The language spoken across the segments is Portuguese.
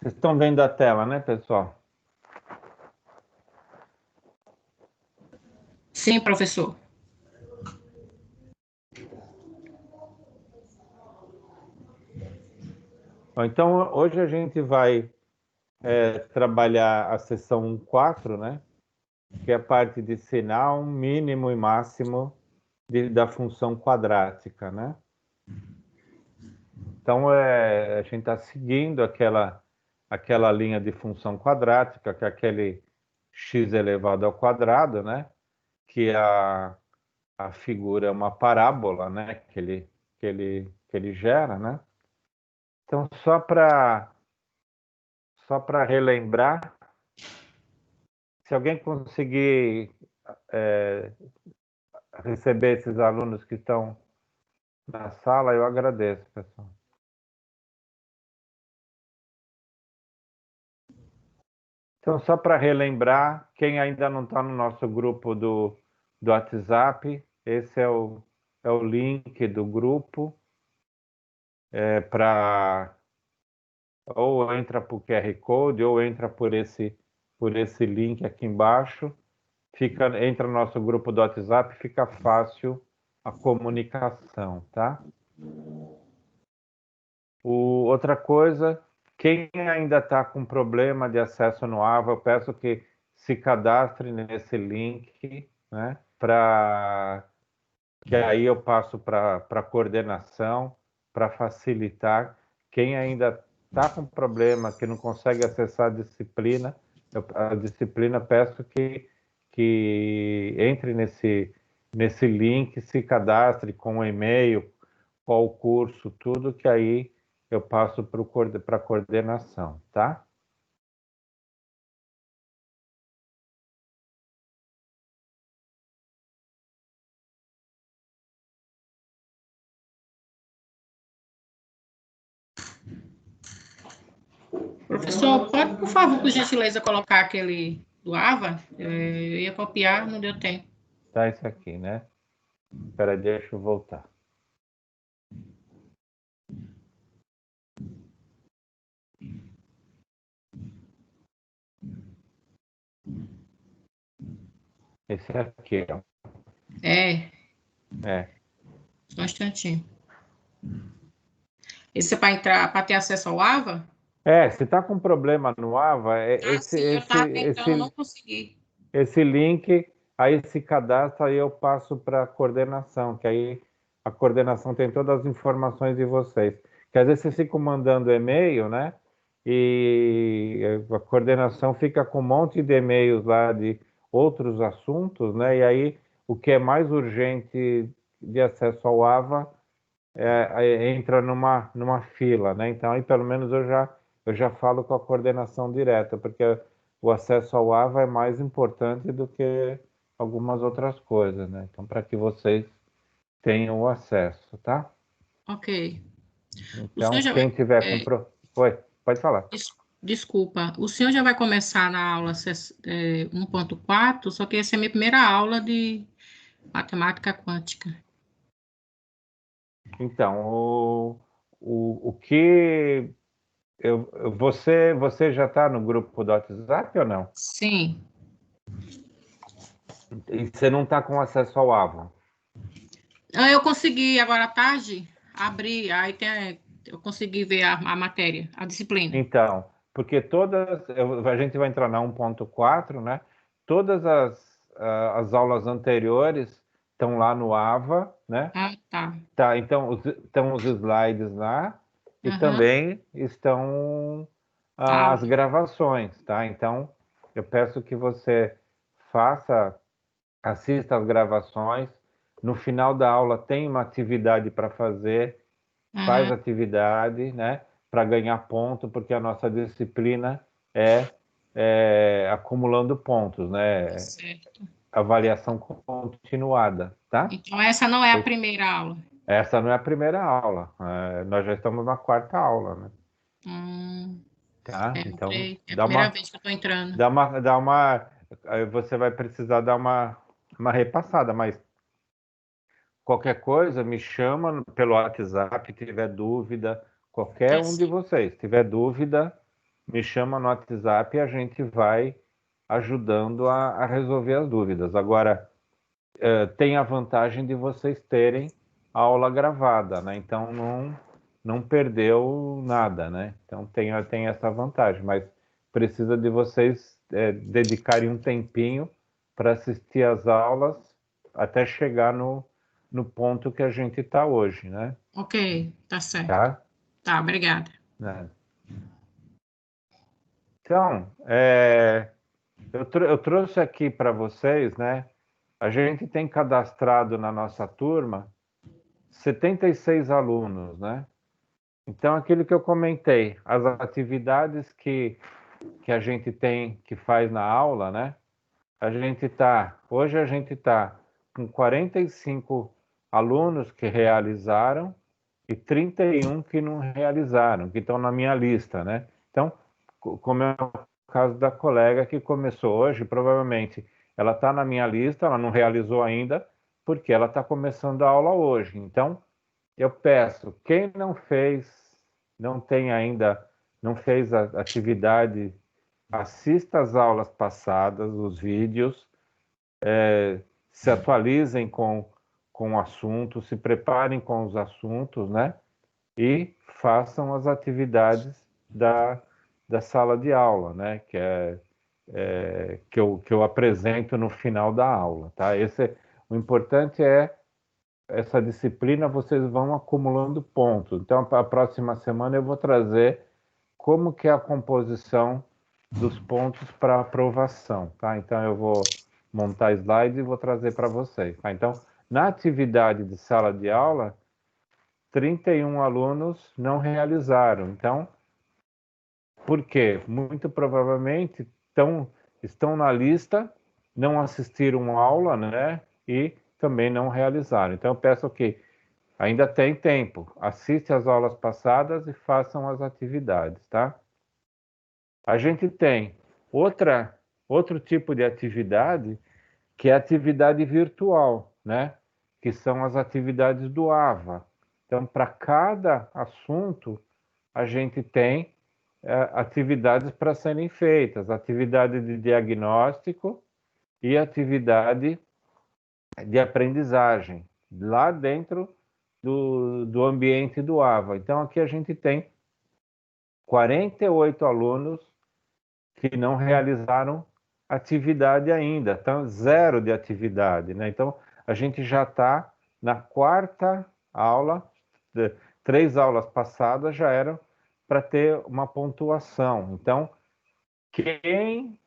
Vocês estão vendo a tela, né, pessoal? Sim, professor. Bom, então, hoje a gente vai trabalhar a seção 4, né? Que é a parte de sinal mínimo e máximo da função quadrática, né? Então, a gente está seguindo aquela linha de função quadrática, que é aquele x elevado ao quadrado, né? Que a figura é uma parábola, né? Que ele gera, né? Então, só para relembrar, se alguém conseguir receber esses alunos que estão na sala, eu agradeço, pessoal. Então, só para relembrar, quem ainda não está no nosso grupo do WhatsApp, esse é o link do grupo, para ou entra por QR Code ou entra por esse link aqui embaixo. Entra no nosso grupo do WhatsApp, fica fácil a comunicação, tá? Outra coisa, quem ainda está com problema de acesso no AVA, eu peço que se cadastre nesse link, né? Que aí eu passo para a coordenação, para facilitar. Quem ainda está com problema, que não consegue acessar a disciplina, peço que entre nesse link, se cadastre com o e-mail, qual o curso, tudo, que aí eu passo para a coordenação, tá? Professor, pode, por favor, por gentileza, colocar aquele do AVA? Eu ia copiar, não deu tempo. Tá isso aqui, né? Espera, deixa eu voltar. Esse aqui, ó. É, É. só um instantinho. Esse é para entrar, para ter acesso ao AVA? Se tá com problema no AVA, Ah, sim, eu estava tentando, não consegui. esse link, aí se cadastra, aí eu passo para a coordenação, que aí a coordenação tem todas as informações de vocês. Que às vezes vocês ficam mandando e-mail, né? E a coordenação fica com um monte de e-mails lá de outros assuntos, né? E aí o que é mais urgente de acesso ao AVA entra numa fila, né? Então aí pelo menos eu já falo com a coordenação direta, porque o acesso ao AVA é mais importante do que algumas outras coisas, né? Então, para que vocês tenham o acesso, tá? Ok. O Então, senhor já vai. quem tiver com... Oi, pode falar. Desculpa, o senhor já vai começar na aula 1.4, só que essa é a minha primeira aula de matemática quântica. Então, o que... você já está no grupo do WhatsApp ou não? Sim. E você não está com acesso ao AVA? Eu consegui, agora à tarde, abrir, aí eu consegui ver a matéria, a disciplina. Então, porque a gente vai entrar na 1.4, né? Todas as aulas anteriores estão lá no AVA, né? Ah, tá. Tá, então estão os slides lá e Aham. também estão A as aula. gravações, tá? Então, eu peço que você assista às gravações. No final da aula tem uma atividade para fazer, faz Aham. atividade, né, para ganhar ponto, porque a nossa disciplina é acumulando pontos, né, Certo. avaliação continuada, tá? Então, essa não é a primeira aula. Essa não é a primeira aula, nós já estamos na quarta aula, né? Hum, Tá? Então, entrei. É a primeira vez que eu estou entrando. você vai precisar dar uma repassada, mas qualquer coisa, me chama pelo WhatsApp, se tiver dúvida, qualquer Tá um de sim. vocês, se tiver dúvida, me chama no WhatsApp e a gente vai ajudando a resolver as dúvidas. Agora, tem a vantagem de vocês terem a aula gravada, né? Então não perdeu nada, né? Então tem essa vantagem, mas precisa de vocês dedicarem um tempinho para assistir às aulas até chegar no ponto que a gente está hoje, né? Ok, tá certo. Tá? Tá, obrigada. Né? Então, eu trouxe aqui para vocês, né? A gente tem cadastrado na nossa turma 76 alunos, né? Então, aquilo que eu comentei, as atividades que a gente tem, que faz na aula, né? Hoje a gente está com 45 alunos que realizaram e 31 que não realizaram, que estão na minha lista, né? Então, como é o caso da colega que começou hoje, provavelmente ela está na minha lista, ela não realizou ainda, porque ela está começando a aula hoje. Então, eu peço, quem não fez, não tem ainda, não fez a atividade, assista às aulas passadas, os vídeos, se atualizem com o assunto, se preparem com os assuntos, né? E façam as atividades da sala de aula, né? Que eu apresento no final da aula, tá? O importante é essa disciplina, vocês vão acumulando pontos. Então, para a próxima semana eu vou trazer como que é a composição dos pontos para aprovação, tá? Então, eu vou montar slides e vou trazer para vocês, tá? Então, na atividade de sala de aula, 31 alunos não realizaram. Então, por quê? Muito provavelmente estão na lista, não assistiram aula, né? E também não realizaram. Então, eu peço que ainda tem tempo. Assiste às aulas passadas e façam as atividades, tá? A gente tem outro tipo de atividade, que é a atividade virtual, né? Que são as atividades do AVA. Então, para cada assunto, a gente tem atividades para serem feitas, atividade de diagnóstico e atividade de aprendizagem, lá dentro do ambiente do AVA. Então, aqui a gente tem 48 alunos que não realizaram atividade ainda, então zero de atividade, né? Então, a gente já está na quarta aula, 3 aulas passadas já eram para ter uma pontuação. Então, quem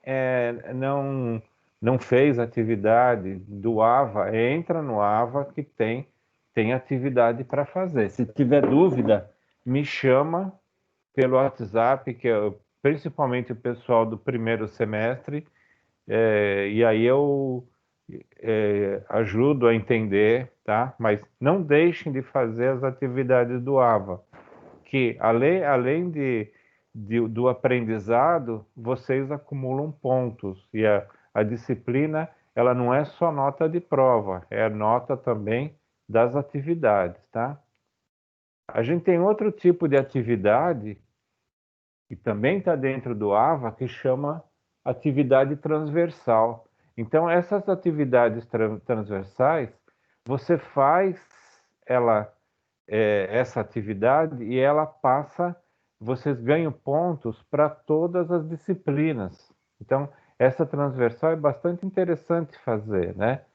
não fez atividade do AVA, entra no AVA que tem atividade para fazer. Se tiver dúvida, me chama pelo WhatsApp, principalmente o pessoal do primeiro semestre, e aí eu ajudo a entender, tá? Mas não deixem de fazer as atividades do AVA, que além do aprendizado, vocês acumulam pontos. E a disciplina, ela não é só nota de prova, é nota também das atividades, tá? A gente tem outro tipo de atividade, que também está dentro do AVA, que chama atividade transversal. Então, essas atividades transversais, você faz ela essa atividade e ela passa, vocês ganham pontos para todas as disciplinas. Então, essa transversal é bastante interessante fazer, né?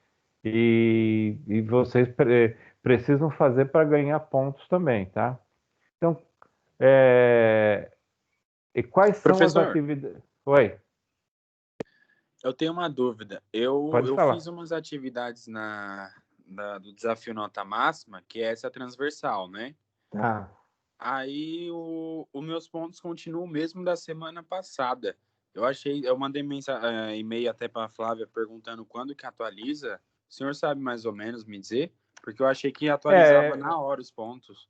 E vocês precisam fazer para ganhar pontos também, tá? Então, e quais são as Professor, atividades? Oi, eu tenho uma dúvida. Eu, pode eu falar. fiz umas atividades do Desafio Nota Máxima, que é essa transversal, né? Tá. Aí os meus pontos continuam o mesmo da semana passada. Eu mandei e-mail até para a Flávia perguntando quando que atualiza. O senhor sabe mais ou menos me dizer? Porque eu achei que atualizava É, na hora os pontos.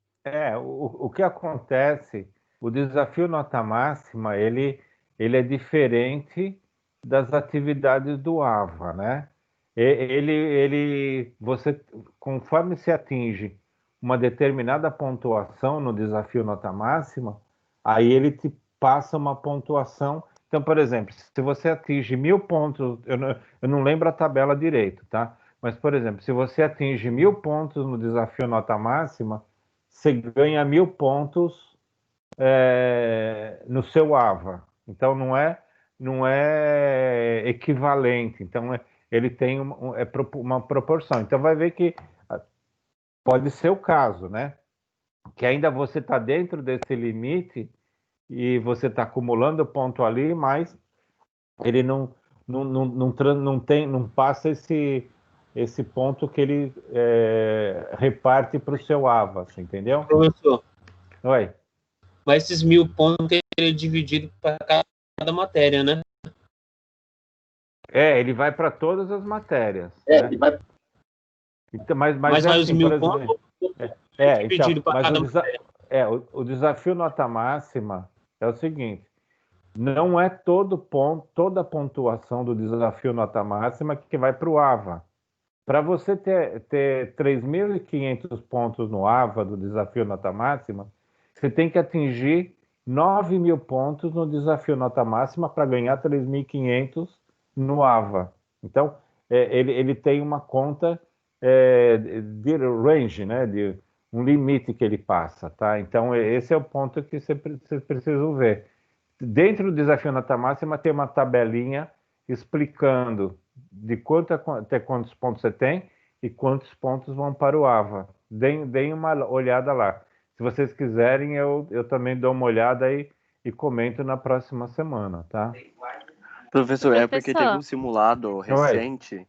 o que acontece, o desafio nota máxima, ele é diferente das atividades do AVA, né? Você, conforme se atinge uma determinada pontuação no desafio nota máxima, aí ele te passa uma pontuação. Então, por exemplo, se você atinge 1.000 pontos, eu não lembro a tabela direito, tá? Mas, por exemplo, se você atinge 1.000 pontos no desafio nota máxima, você ganha 1.000 pontos no seu AVA. Então, não é equivalente. Então, ele tem uma proporção. Então, vai ver que pode ser o caso, né? Que ainda você está dentro desse limite e você está acumulando ponto ali, mas ele não passa esse ponto que ele reparte para o seu AVA, assim, entendeu? Professor, Oi. mas esses 1.000 pontos ele é dividido para cada matéria, né? Ele vai para todas as matérias. Né? Ele vai... Então, mas Mas é vai assim, os 1.000 por exemplo, pontos dividido para cada matéria. o desafio nota máxima é o seguinte: não é toda a pontuação do desafio nota máxima que vai para o AVA. Para você ter 3.500 pontos no AVA do desafio nota máxima, você tem que atingir 9.000 pontos no desafio nota máxima para ganhar 3.500 no AVA. Então, ele tem uma conta de range, né? De um limite que ele passa, tá? Então, esse é o ponto que vocês precisam ver. Dentro do desafio nota máxima tem uma tabelinha explicando de até quantos pontos você tem e quantos pontos vão para o AVA. Deem uma olhada lá. Se vocês quiserem, eu também dou uma olhada e comento na próxima semana, tá? Professor, é porque teve um simulado Oi. recente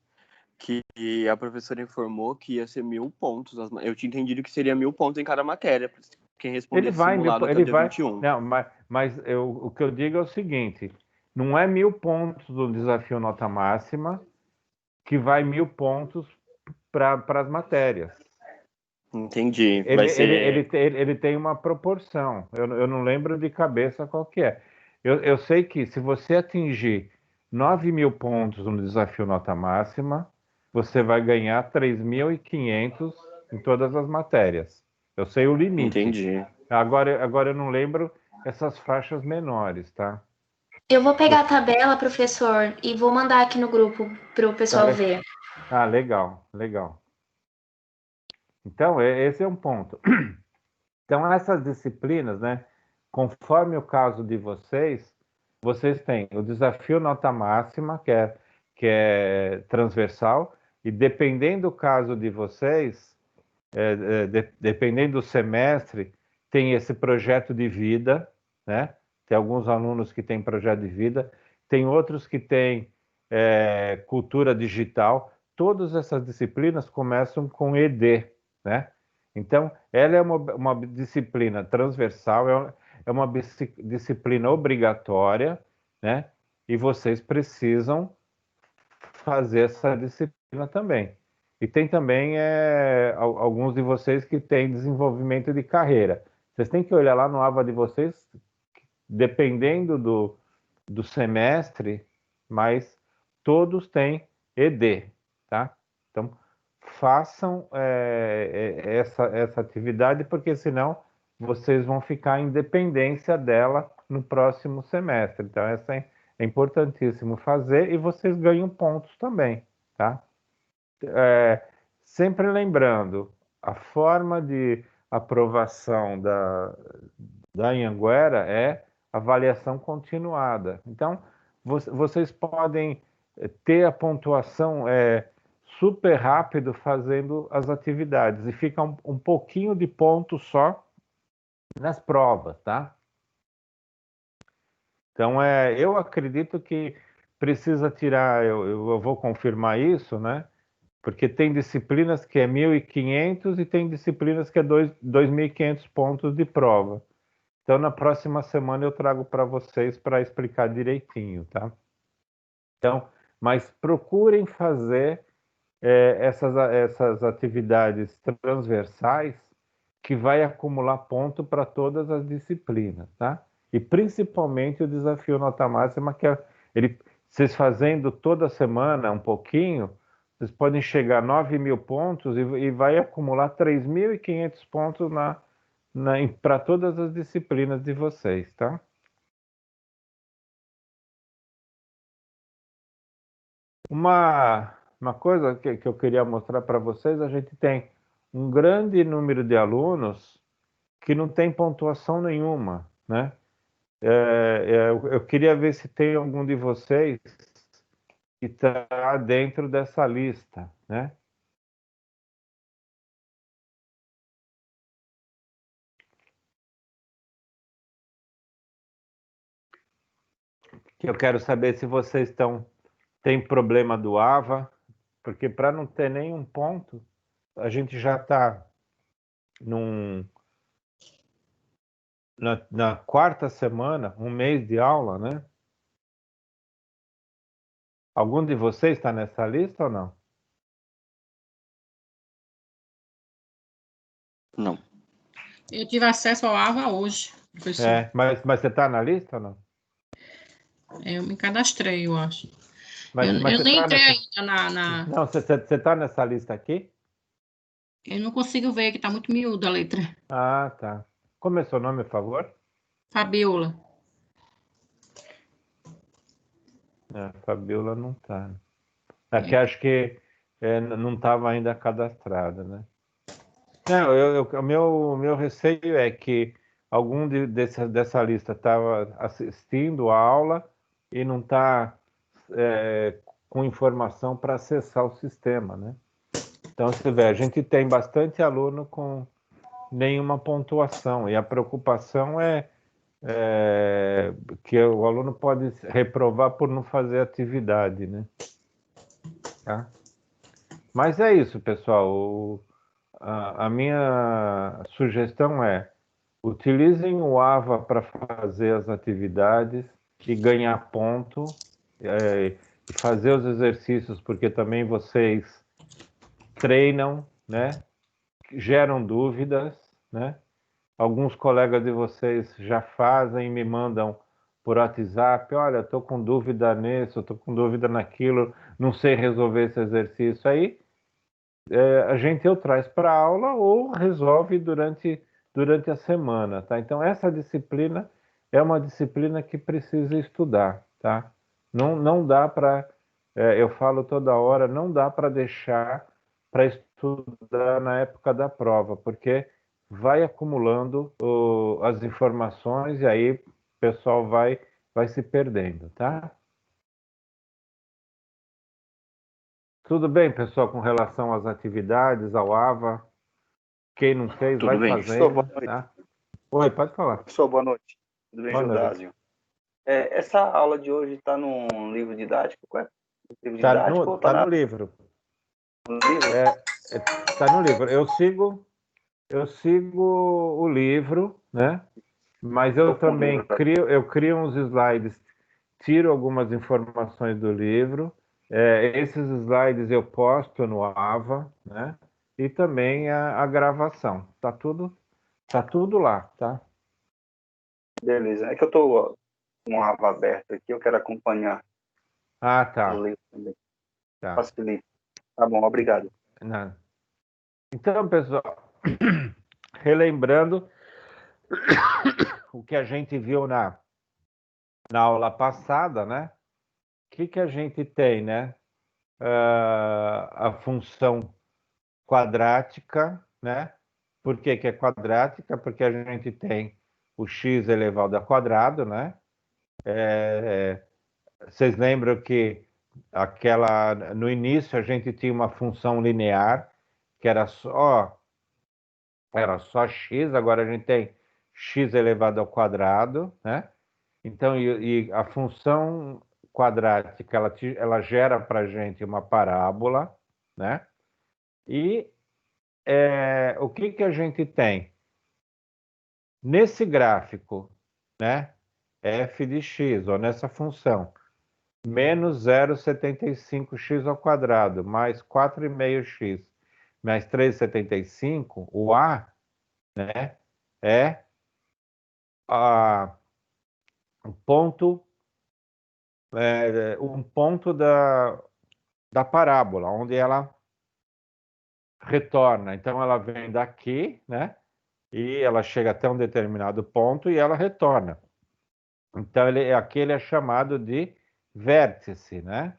que a professora informou que ia ser 1.000 pontos. Eu tinha entendido que seria 1.000 pontos em cada matéria. Quem responder esse simulado até o dia 21. Não, mas o que eu digo é o seguinte: não é 1.000 pontos do desafio nota máxima que vai 1.000 pontos para as matérias. Entendi. Ele tem uma proporção. Eu não lembro de cabeça qual que é. Eu sei que se você atingir 9.000 pontos no desafio nota máxima, você vai ganhar 3.500 em todas as matérias. Eu sei o limite. Entendi. Agora eu não lembro essas faixas menores, tá? Eu vou pegar a tabela, professor, e vou mandar aqui no grupo para o pessoal ver. Ah, legal. Então, esse é um ponto. Então, essas disciplinas, né? Conforme o caso de vocês têm o desafio nota máxima, que é transversal, e dependendo do caso de vocês, dependendo do semestre, tem esse projeto de vida, né? Tem alguns alunos que têm projeto de vida, tem outros que têm cultura digital. Todas essas disciplinas começam com ED, né? Então, ela é uma disciplina transversal, é uma disciplina obrigatória, né? E vocês precisam fazer essa disciplina também. E tem também alguns de vocês que têm desenvolvimento de carreira. Vocês têm que olhar lá no AVA de vocês, dependendo do semestre, mas todos têm ED, tá? Então, façam essa atividade, porque senão vocês vão ficar em dependência dela no próximo semestre. Então, essa é importantíssimo fazer e vocês ganham pontos também, tá? Sempre lembrando, a forma de aprovação da Anhanguera é avaliação continuada. Então, vocês podem ter a pontuação super rápido fazendo as atividades e fica um pouquinho de ponto só nas provas, tá? Então, eu acredito que precisa tirar, eu vou confirmar isso, né? Porque tem disciplinas que é 1.500 e tem disciplinas que é 2.500 pontos de prova. Então, na próxima semana eu trago para vocês para explicar direitinho, tá? Então, mas procurem fazer essas atividades transversais que vai acumular ponto para todas as disciplinas, tá? E principalmente o desafio nota máxima, que vocês fazendo toda semana um pouquinho, vocês podem chegar a 9.000 pontos e vai acumular 3.500 pontos para todas as disciplinas de vocês, tá? Uma coisa que eu queria mostrar para vocês, a gente tem um grande número de alunos que não tem pontuação nenhuma, né? Eu queria ver se tem algum de vocês que está dentro dessa lista, né? Que eu quero saber se vocês tem problema do AVA, porque para não ter nenhum ponto, a gente já está na quarta semana, um mês de aula, né? Algum de vocês está nessa lista ou não? Não. Eu tive acesso ao AVA hoje, professor. Mas você está na lista ou não? Eu me cadastrei, eu acho. Mas Eu você nem tá entrei nessa... ainda Não, você está nessa lista aqui? Eu não consigo ver, que está muito miúda a letra. Ah, tá. Como é seu nome, por favor? Fabiola. Fabiola não está. Aqui acho que não estava ainda cadastrada, né? Não, o meu receio é que algum dessa lista estava assistindo a aula e não está com informação para acessar o sistema, né? Então, você vê, a gente tem bastante aluno com nenhuma pontuação, e a preocupação é que o aluno pode reprovar por não fazer atividade, né? Tá? Mas é isso, pessoal. A minha sugestão é: utilizem o AVA para fazer as atividades e ganhar ponto, e fazer os exercícios, porque também vocês treinam, né? Geram dúvidas, né? Alguns colegas de vocês já fazem e me mandam por WhatsApp: olha, estou com dúvida nisso, estou com dúvida naquilo, não sei resolver esse exercício. Aí a gente ou traz para aula ou resolve durante a semana, tá? Então, essa disciplina é uma disciplina que precisa estudar, tá? Não dá para, eu falo toda hora, não dá para deixar para estudar na época da prova, porque vai acumulando as informações e aí o pessoal vai se perdendo, tá? Tudo bem, pessoal, com relação às atividades, ao AVA? Quem não fez, Tudo vai bem. fazendo, Boa noite. tá? Oi, pode falar. Professor, boa noite. Tudo bem, Boa noite. Jordásio? Essa aula de hoje está num livro didático? Qual é? Livro Tá didático ou tá está no livro. no livro? Tá no livro. Eu sigo o livro, né? Mas eu Estou com também dúvida. crio uns slides, tiro algumas informações do livro. Esses slides eu posto no AVA, né? E também a gravação. Tá tudo lá, tá? Beleza. É que eu estou com a aba aberta aqui, eu quero acompanhar Ah, o tá. livro também. Tá. Facilita. Tá bom, obrigado. Não. Então, pessoal, relembrando o que a gente viu na aula passada, né? O que a gente tem, né? A função quadrática, né? Por que é quadrática? Porque a gente tem o x elevado ao quadrado, né? Vocês lembram que no início a gente tinha uma função linear que era só x, agora a gente tem x elevado ao quadrado, né? Então, e a função quadrática, ela gera para a gente uma parábola, né? E o que a gente tem? Nesse gráfico, né? F de x, ou nessa função, menos 0,75x ao quadrado, mais 4,5x, mais 3,75, o A, né? É um ponto da parábola, onde ela retorna. Então, ela vem daqui, né? E ela chega até um determinado ponto e ela retorna. Então, aquele é chamado de vértice, né?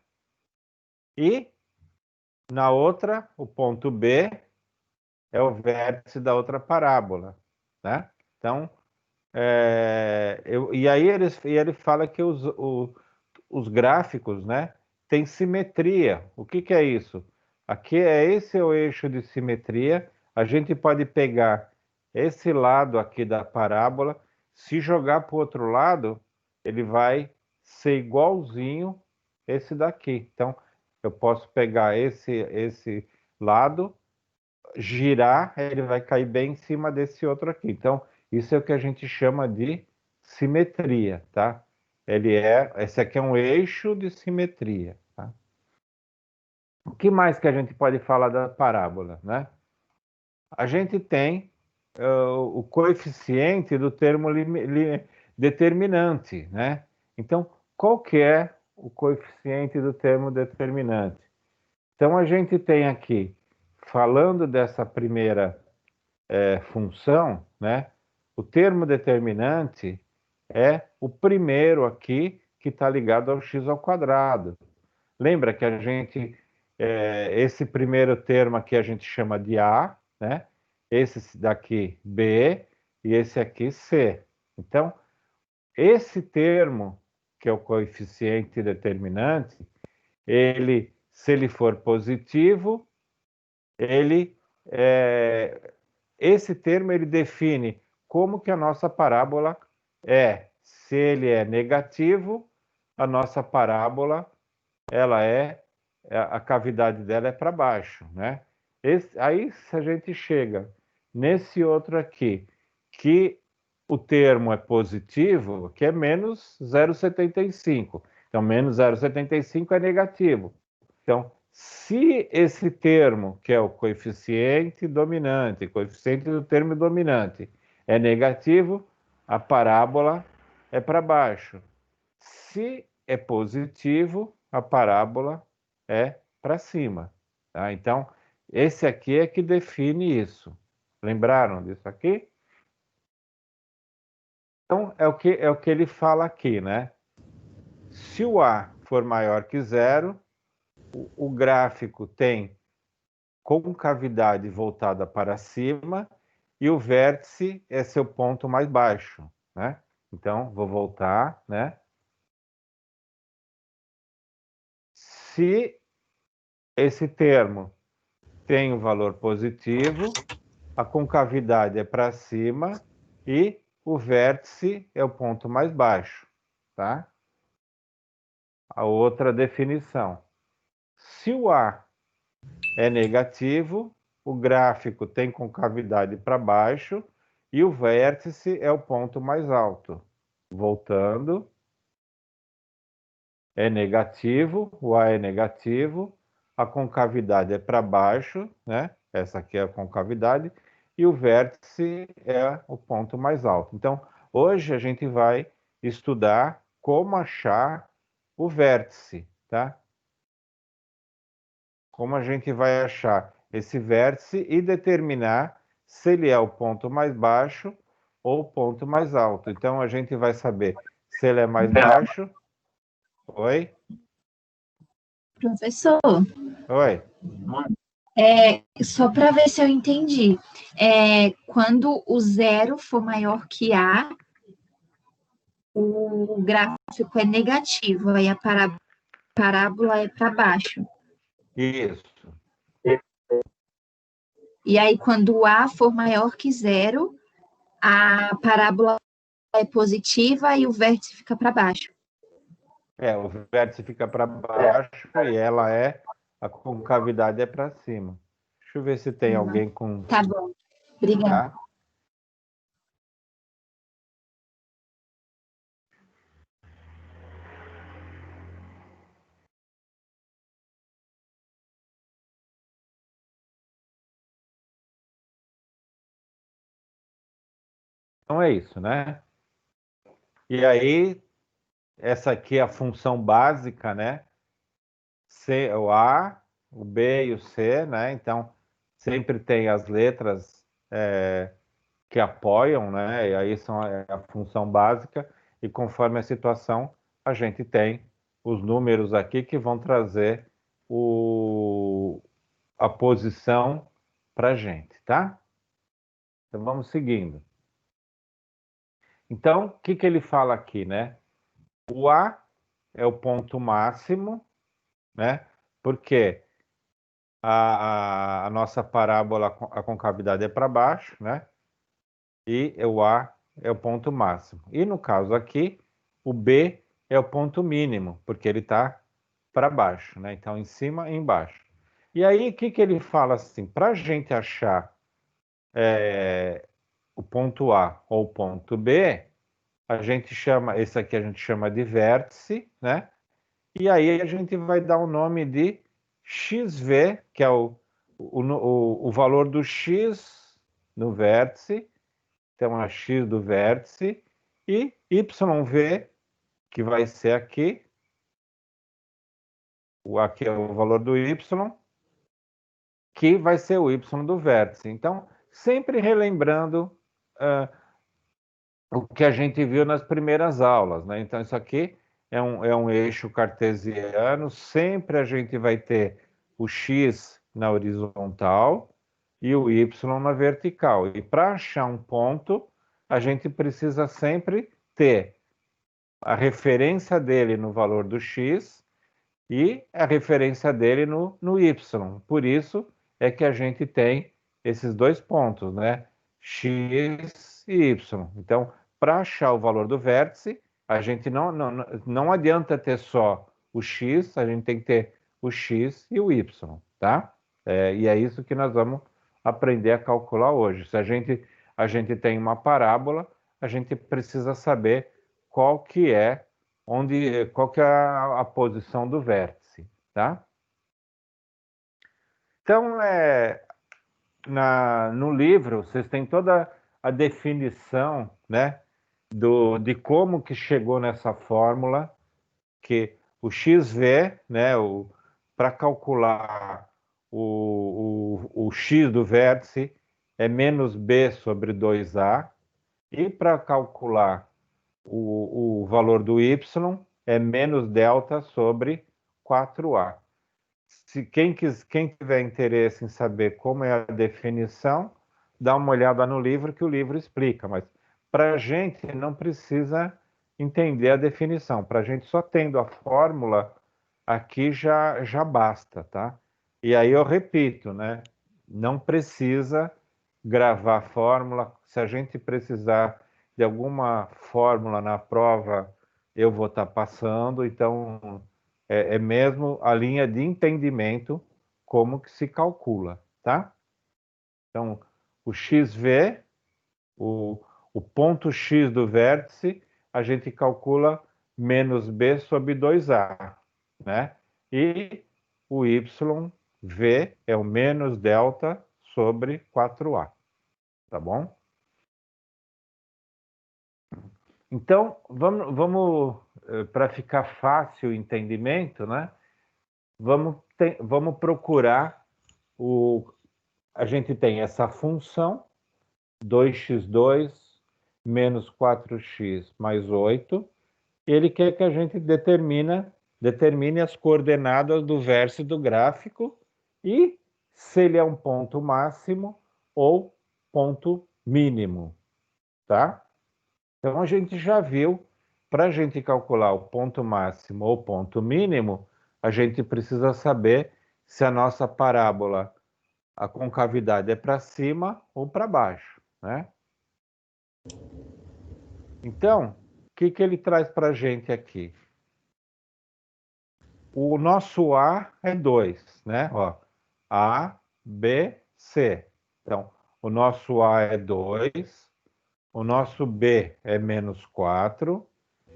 E na outra, o ponto B é o vértice da outra parábola, né? Então, e aí ele fala que os gráficos, né, têm simetria. O que é isso? Aqui esse é o eixo de simetria. A gente pode pegar esse lado aqui da parábola, se jogar para o outro lado, ele vai ser igualzinho esse daqui. Então, eu posso pegar esse lado, girar, ele vai cair bem em cima desse outro aqui. Então, isso é o que a gente chama de simetria, tá? Esse aqui é um eixo de simetria, tá? O que mais que a gente pode falar da parábola, né? A gente tem o coeficiente do termo determinante, né? Então, qual que é o coeficiente do termo determinante? Então, a gente tem aqui, falando dessa primeira função, né? O termo determinante é o primeiro aqui que está ligado ao x ao quadrado. Lembra que a gente, esse primeiro termo aqui a gente chama de A, né? Esse daqui B e esse aqui C. Então, esse termo, que é o coeficiente determinante, se ele for positivo, esse termo ele define como que a nossa parábola é. Se ele é negativo, a nossa parábola, a cavidade dela é para baixo, né? Aí, se a gente chega nesse outro aqui, que o termo é positivo, que é menos 0,75. Então, menos 0,75 é negativo. Então, se esse termo, que é o coeficiente dominante, coeficiente do termo dominante, é negativo, a parábola é para baixo. Se é positivo, a parábola é para cima. Tá? Então, esse aqui é que define isso. Lembraram disso aqui? Então, é o que ele fala aqui, né? Se o A for maior que zero, o gráfico tem concavidade voltada para cima e o vértice é seu ponto mais baixo, né? Então, vou voltar, né? Se esse termo tem um valor positivo, a concavidade é para cima e o vértice é o ponto mais baixo, tá? A outra definição. Se o A é negativo, o gráfico tem concavidade para baixo e o vértice é o ponto mais alto. Voltando, é negativo, o A é negativo, a concavidade é para baixo, né? Essa aqui é a concavidade, e o vértice é o ponto mais alto. Então, hoje a gente vai estudar como achar o vértice, tá? Como a gente vai achar esse vértice e determinar se ele é o ponto mais baixo ou o ponto mais alto. Então, a gente vai saber se ele é mais baixo. Oi? Professor, Oi. Só para ver se eu entendi. Quando o zero for maior que A, o gráfico é negativo, aí a parábola é para baixo. Isso. E aí, quando o A for maior que zero, a parábola é positiva e o vértice fica para baixo. O vértice fica para baixo e a concavidade é para cima. Deixa eu ver se tem alguém com... Tá bom, obrigada. Tá? Então é isso, né? E aí, essa aqui é a função básica, né? O A, o B e o C, né? Então, sempre tem as letras que apoiam, né? E aí são a função básica, e conforme a situação, a gente tem os números aqui que vão trazer a posição para a gente, tá? Então, vamos seguindo. Então, o que ele fala aqui, né? O A é o ponto máximo, né? Porque a nossa parábola, a concavidade é para baixo, né? E o A é o ponto máximo. E no caso aqui, o B é o ponto mínimo, porque ele está para baixo, né? Então, em cima e embaixo. E aí, o que ele fala assim? Para a gente achar o ponto A ou o ponto B, a gente chama, esse aqui a gente chama de vértice, né? E aí a gente vai dar o nome de XV, que é o valor do X no vértice, então a X do vértice, e YV, que vai ser aqui é o valor do Y, que vai ser o Y do vértice. Então, sempre relembrando o que a gente viu nas primeiras aulas, né? Então, isso aqui é um eixo cartesiano, sempre a gente vai ter o X na horizontal e o Y na vertical. E para achar um ponto, a gente precisa sempre ter a referência dele no valor do X e a referência dele no Y. Por isso é que a gente tem esses dois pontos, né? X e Y. Então, para achar o valor do vértice, a gente não adianta ter só o X, a gente tem que ter o X e o Y, tá? E é isso que nós vamos aprender a calcular hoje. Se a gente tem uma parábola, a gente precisa saber qual que é a posição do vértice, tá? Então, no livro, vocês têm toda a definição, né, de como que chegou nessa fórmula, que o XV, né, para calcular o X do vértice é menos B sobre 2A, e para calcular o valor do Y é menos delta sobre 4A. Se quem tiver interesse em saber como é a definição, dá uma olhada no livro, que o livro explica, mas para a gente não precisa entender a definição. Para a gente só tendo a fórmula aqui já basta, tá? E aí eu repito, né? Não precisa gravar a fórmula. Se a gente precisar de alguma fórmula na prova, eu vou estar passando. Então, é mesmo a linha de entendimento como que se calcula, tá? Então, o XV, o ponto X do vértice, a gente calcula menos B sobre 2A, né? E o YV é o menos delta sobre 4A, tá bom? Então, vamos para ficar fácil o entendimento, né? Vamos procurar a gente tem essa função 2x2 menos 4x mais 8. Ele quer que a gente determine as coordenadas do vértice do gráfico e se ele é um ponto máximo ou ponto mínimo, tá? Então, a gente já viu, para a gente calcular o ponto máximo ou ponto mínimo, a gente precisa saber se a nossa parábola, a concavidade é para cima ou para baixo, né? Então, o que ele traz para a gente aqui? O nosso A é 2, né? Ó, A, B, C. Então, o nosso A é 2, o nosso B é menos 4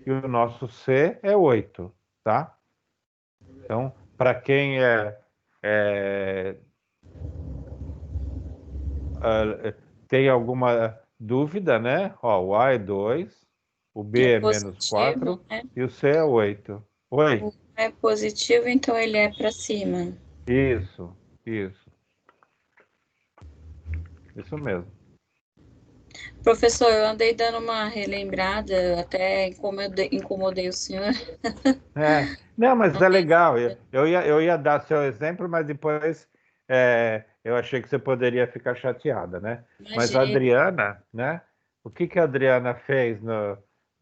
e o nosso C é 8, tá? Então, para quem tem alguma dúvida, né? Ó, o A é 2, o B é menos 4 e o C é 8. Oi? O é positivo, então ele é para cima. Isso. Isso mesmo. Professor, eu andei dando uma relembrada, até incomodei o senhor. Não, mas é legal. Eu ia dar seu exemplo, mas depois eu achei que você poderia ficar chateada, né? Mas a Imagina. Adriana, né? O que a Adriana fez?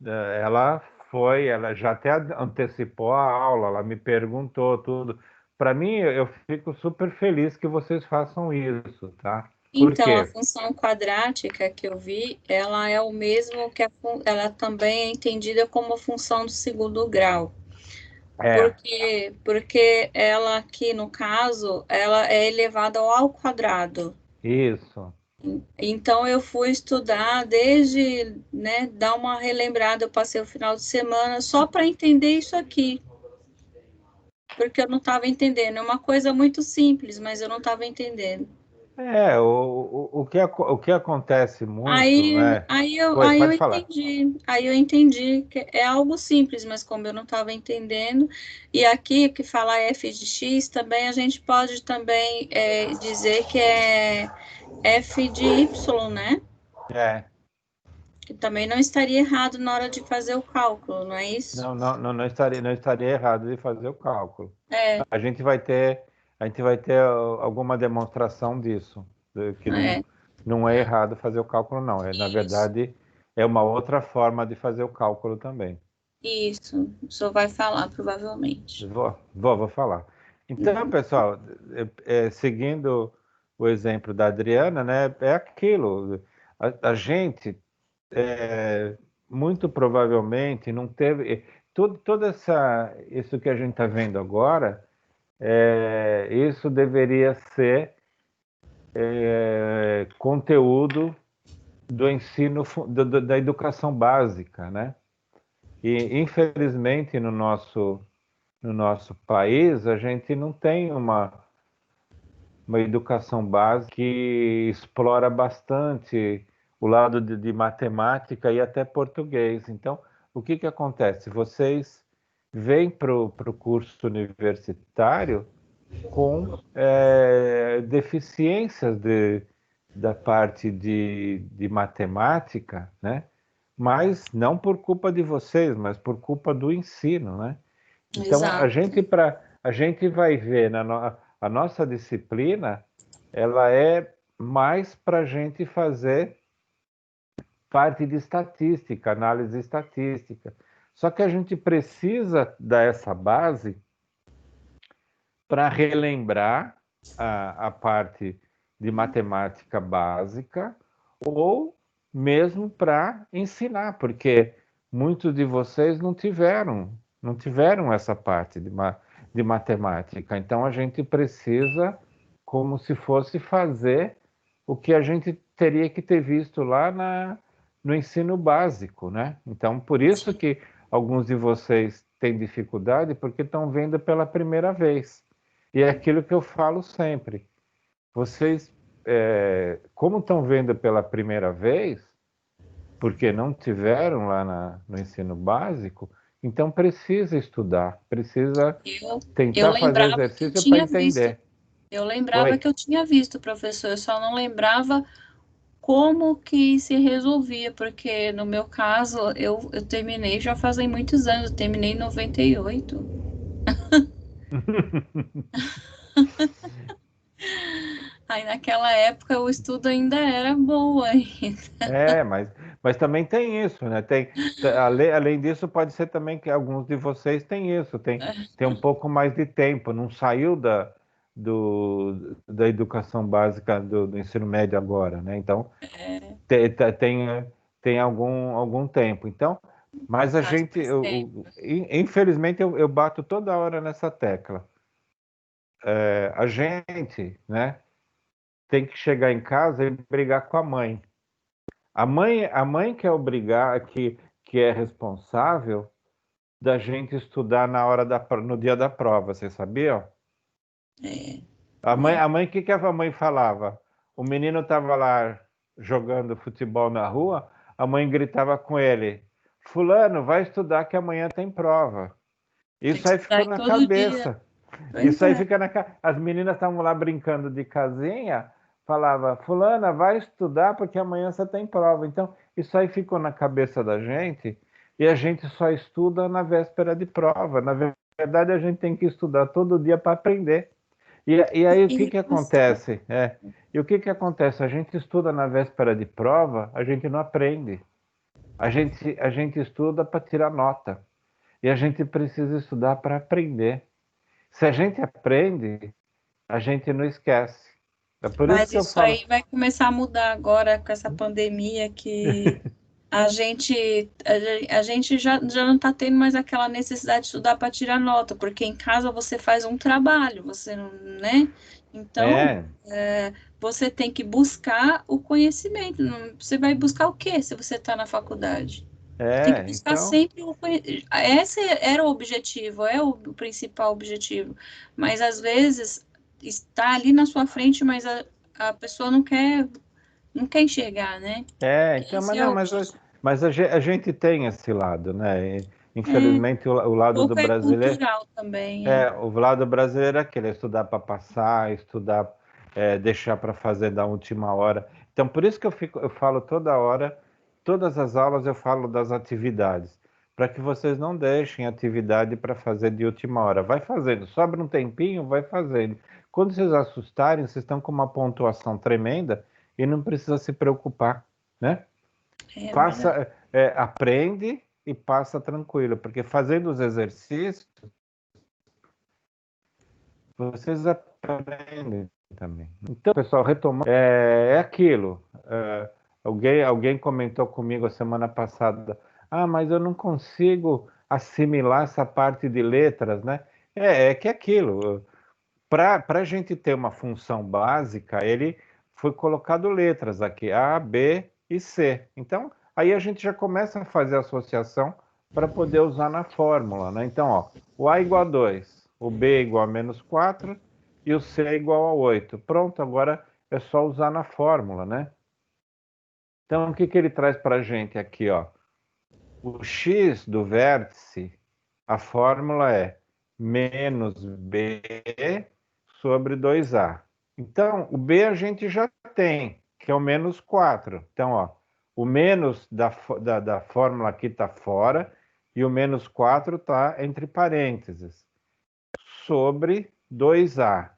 Ela já até antecipou a aula, ela me perguntou tudo. Para mim, eu fico super feliz que vocês façam isso, tá? Por Então, a quê? função quadrática que eu vi, ela é o mesmo que ela também é entendida como a função do segundo grau. Porque ela aqui, no caso, ela é elevada ao quadrado. Isso. Então, eu fui estudar desde, né, dar uma relembrada, eu passei o final de semana só para entender isso aqui. Porque eu não estava entendendo. É uma coisa muito simples, mas eu não estava entendendo. O que acontece muito, Aí, né? aí eu, Oi, aí eu pode falar. entendi. Aí eu entendi que é algo simples, mas como eu não estava entendendo, e aqui que fala f de x, também a gente pode também dizer que é f de y, né? Que também não estaria errado na hora de fazer o cálculo, não é isso? Não estaria errado de fazer o cálculo. É, A gente vai ter alguma demonstração disso, que é, não é errado fazer o cálculo, não. Na isso, verdade, é uma outra forma de fazer o cálculo também. isso. O senhor vai falar, provavelmente. Vou falar. Então, pessoal, seguindo o exemplo da Adriana, né, é aquilo. A gente muito provavelmente não teve isso que a gente está vendo agora. Isso deveria ser conteúdo do ensino da educação básica, né? E infelizmente no nosso país a gente não tem uma educação básica que explora bastante o lado de matemática e até português. Então, o que acontece? Vocês vêm para o curso universitário com deficiências da parte de matemática, né? Mas não por culpa de vocês, mas por culpa do ensino, né? Então, a Exato. gente vai ver a nossa disciplina, ela é mais para a gente fazer parte de estatística, análise estatística. Só que a gente precisa dar essa base para relembrar a parte de matemática básica ou mesmo para ensinar, porque muitos de vocês não tiveram essa parte de matemática. Então a gente precisa, como se fosse fazer o que a gente teria que ter visto lá no ensino básico, né? Então por isso que alguns de vocês têm dificuldade, porque estão vendo pela primeira vez. E é aquilo que eu falo sempre. Vocês, como estão vendo pela primeira vez, porque não tiveram lá no ensino básico, então precisa estudar, precisa Eu tentar fazer lembrava que eu exercício para tinha visto. entender. Eu lembrava Oi? que eu tinha visto, professor, eu só não lembrava como que se resolvia, porque no meu caso, eu terminei já fazem muitos anos, eu terminei em 98. Aí naquela época o estudo ainda era bom ainda. Mas também tem isso, né? Além disso, pode ser também que alguns de vocês têm isso, tem um pouco mais de tempo, não saiu da educação básica do ensino médio agora, né? Então, tem algum tempo. Então, mas a Faz gente, mais tempo. infelizmente, eu bato toda hora nessa tecla. A gente, né, tem que chegar em casa e brigar com a mãe. A mãe que é obrigar, que é responsável da gente estudar no dia da prova, vocês sabiam? O que a mãe falava? O menino estava lá jogando futebol na rua, a mãe gritava com ele: Fulano, vai estudar que amanhã tem prova. Tem que Isso aí ficou estudar na todo dia. cabeça. Pois Isso aí é. fica na cabeça. As meninas estavam lá brincando de casinha, falava, fulana, vai estudar porque amanhã você tem prova. Então, isso aí ficou na cabeça da gente e a gente só estuda na véspera de prova. Na verdade, a gente tem que estudar todo dia para aprender. E aí, o que acontece? E o que acontece? A gente estuda na véspera de prova, a gente não aprende. A gente estuda para tirar nota. E a gente precisa estudar para aprender. Se a gente aprende, a gente não esquece. É por Mas isso que eu isso falo... aí vai começar a mudar agora com essa pandemia que a gente já não está tendo mais aquela necessidade de estudar para tirar nota, porque em casa você faz um trabalho, você não, né? Então, você tem que buscar o conhecimento. Você vai buscar o quê se você está na faculdade? Tem que buscar sempre o conhecimento. Esse era o objetivo, é o principal objetivo. Mas, às vezes, está ali na sua frente, mas a pessoa não quer enxergar, né? Então, mas a gente tem esse lado, né? Infelizmente, o lado do brasileiro... cultural também. O lado brasileiro é aquele, estudar para passar, estudar, deixar para fazer da última hora. Então, por isso que eu falo toda hora, todas as aulas eu falo das atividades, para que vocês não deixem atividade para fazer de última hora. Vai fazendo, sobra um tempinho, vai fazendo. Quando vocês assustarem, vocês estão com uma pontuação tremenda e não precisa se preocupar, né? Aprende e passa tranquilo, porque fazendo os exercícios, vocês aprendem também. Então, pessoal, retomando, aquilo. Alguém comentou comigo a semana passada, mas eu não consigo assimilar essa parte de letras, né? Que é aquilo. Para a gente ter uma função básica, ele foi colocado letras aqui, A, B e C. Então, aí a gente já começa a fazer a associação para poder usar na fórmula, né? Então, ó, o A igual a 2, o B é igual a menos 4 e o C é igual a 8. Pronto, agora é só usar na fórmula, né? Então, o que ele traz para a gente aqui, ó? O x do vértice, a fórmula é menos B sobre 2A. Então, o B a gente já tem, que é o menos 4. Então, ó, o menos da fórmula aqui está fora e o menos 4 está entre parênteses. Sobre 2A.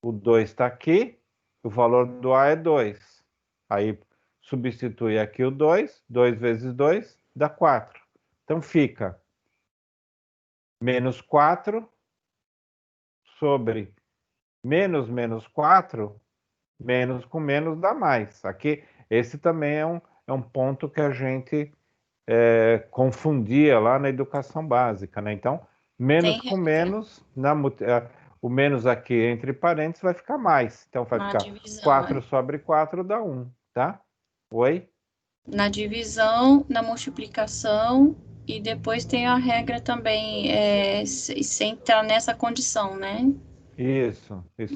O 2 está aqui, o valor do A é 2. Aí, substitui aqui o 2, 2 vezes 2 dá 4. Então, fica menos 4 sobre menos 4, menos com menos dá mais. Aqui, esse também é um ponto que a gente confundia lá na educação básica, né? Então, menos com menos, o menos aqui entre parênteses vai ficar mais. Então, vai ficar divisão, 4 sobre 4 dá 1, tá? Oi? Na divisão, na multiplicação, e depois tem a regra também, sem estar nessa condição, né? Isso mesmo.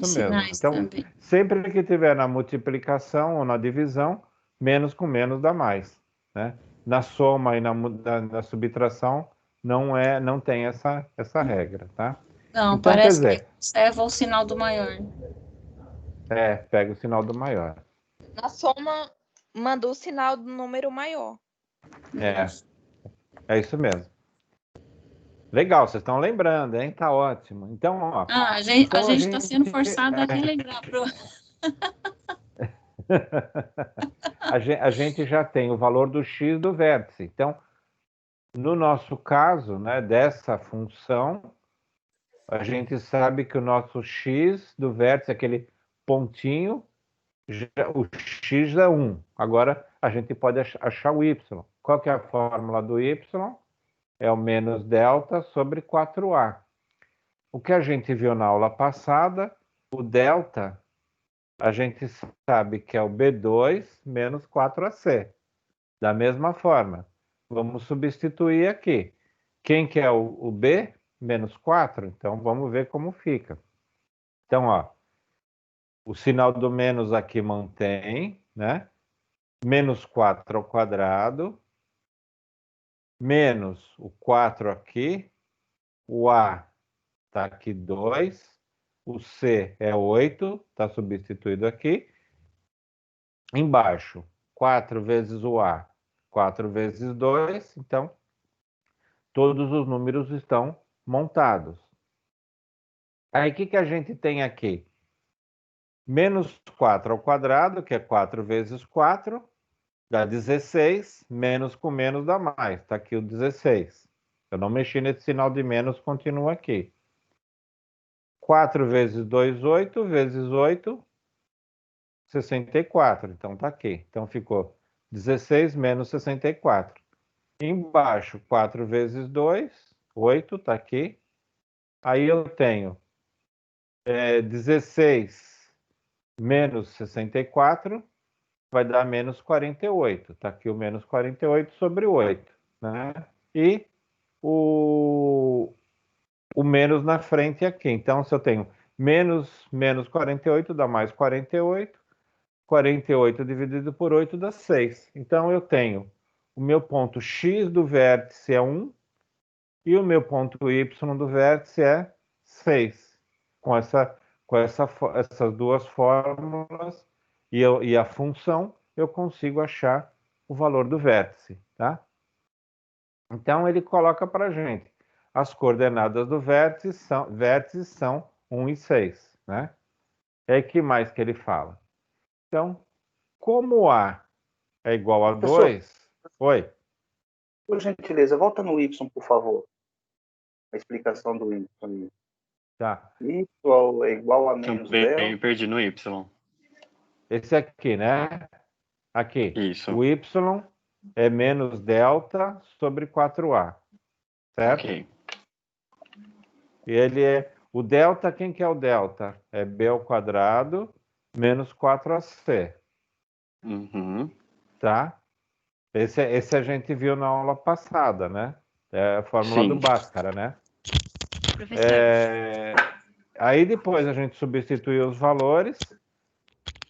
Então, sempre que tiver na multiplicação ou na divisão, menos com menos dá mais, né? Na soma e na subtração não tem essa regra, tá? Não, então, parece que observa o sinal do maior. Pega o sinal do maior. Na soma, manda o sinal do número maior. É isso mesmo. Legal, vocês estão lembrando, hein? Tá ótimo. Então, ó. A gente está sendo forçado a relembrar. A gente já tem o valor do x do vértice. Então, no nosso caso, né, dessa função, a gente sabe que o nosso x do vértice, aquele pontinho, o x é 1. Agora, a gente pode achar o y. Qual que é a fórmula do y? É o menos delta sobre 4A. O que a gente viu na aula passada, o delta, a gente sabe que é o B2 menos 4AC. Da mesma forma, vamos substituir aqui. Quem que é o B? Menos 4. Então, vamos ver como fica. Então, ó, o sinal do menos aqui mantém, né? Menos 4 ao quadrado, menos o 4 aqui, o A está aqui 2, o C é 8, está substituído aqui, Embaixo, 4 vezes o A, 4 vezes 2, então todos os números estão montados. Aí o que a gente tem aqui? Menos 4 ao quadrado, que é 4 vezes 4, dá 16, menos com menos dá mais. Está aqui o 16. Eu não mexi nesse sinal de menos, continua aqui. 4 vezes 2, 8, vezes 8, 64. Então está aqui. Então ficou 16 menos 64. Embaixo, 4 vezes 2, 8, está aqui. Aí eu tenho 16 menos 64, vai dar menos 48. Está aqui o menos 48 sobre 8. Né? E o menos na frente aqui. Então, se eu tenho menos 48, dá mais 48. 48 dividido por 8 dá 6. Então, eu tenho o meu ponto X do vértice é 1 e o meu ponto Y do vértice é 6. Com essas duas fórmulas e a função, eu consigo achar o valor do vértice, tá? Então, ele coloca para a gente. As coordenadas do vértice são 1 e 6, né? E aí, que mais que ele fala? Então, como A é igual a 2... Oi? Por gentileza, volta no Y, por favor. A explicação do Y. Tá. Y é igual a menos delta. Eu perdi no Y. Esse aqui, né? Aqui. Isso. O Y é menos delta sobre 4A. Certo? Ok. E ele é... O delta, quem que é o delta? É B ao quadrado menos 4AC. Uhum. Tá? Esse a gente viu na aula passada, né? É a fórmula do Bhaskara, né? Aí depois a gente substitui os valores.